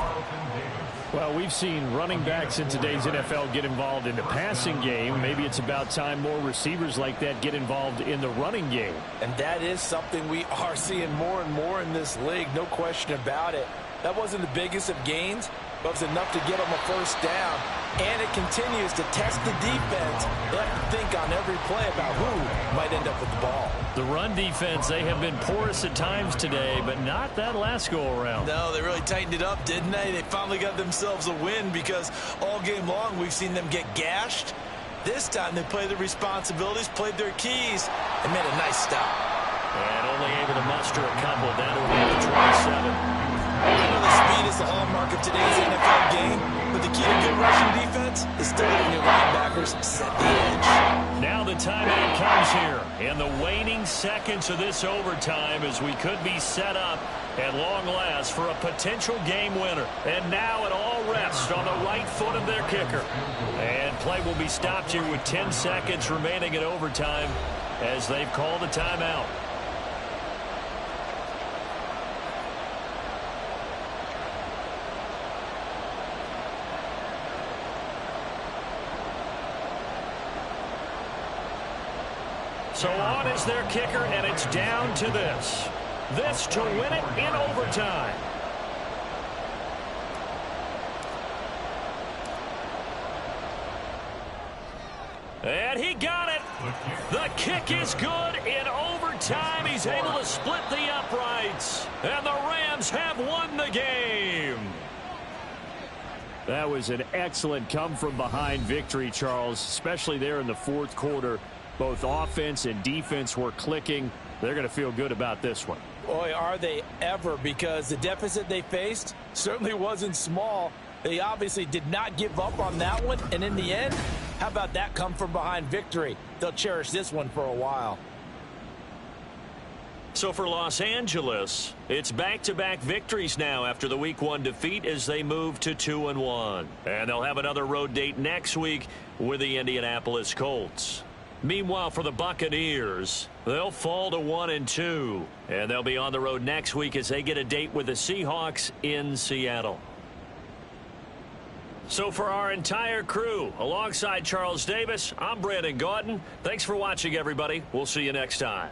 S4: Well, we've seen running backs in today's NFL get involved in the passing game. Maybe it's about time more receivers like that get involved in the running game.
S2: And that is something we are seeing more and more in this league, no question about it. That wasn't the biggest of gains, but it was enough to get them a 1st down. And it continues to test the defense. They have to think on every play about who might end up with the ball.
S1: The run defense, they have been porous at times today, but not that last go-around.
S3: No, they really tightened it up, didn't they? They finally got themselves a win because all game long we've seen them get gashed. This time they played their responsibilities, played their keys, and made a nice stop.
S1: And only able to muster a couple down to about the 27.
S3: I know the speed is the hallmark of today's NFL game, but the key to good rushing defense is still letting your linebackers set the edge.
S1: Now the timeout comes here, and the waning seconds of this overtime as we could be set up at long last for a potential game winner. And now it all rests on the right foot of their kicker. And play will be stopped here with 10 seconds remaining in overtime as they've called a timeout. So on is their kicker, and it's down to this. This to win it in overtime. And he got it. The kick is good in overtime. He's able to split the uprights. And the Rams have won the game.
S4: That was an excellent come-from-behind victory, Charles, especially there in the 4th quarter. Both offense and defense were clicking. They're going to feel good about this one.
S2: Boy, are they ever, because the deficit they faced certainly wasn't small. They obviously did not give up on that one, and in the end, how about that come-from-behind victory? They'll cherish this one for a while.
S1: So for Los Angeles, it's back-to-back victories now after the Week 1 defeat as they move to 2-1. And they'll have another road date next week with the Indianapolis Colts. Meanwhile, for the Buccaneers, they'll fall to 1-2. And they'll be on the road next week as they get a date with the Seahawks in Seattle. So for our entire crew, alongside Charles Davis, I'm Brandon Gaudin. Thanks for watching, everybody. We'll see you next time.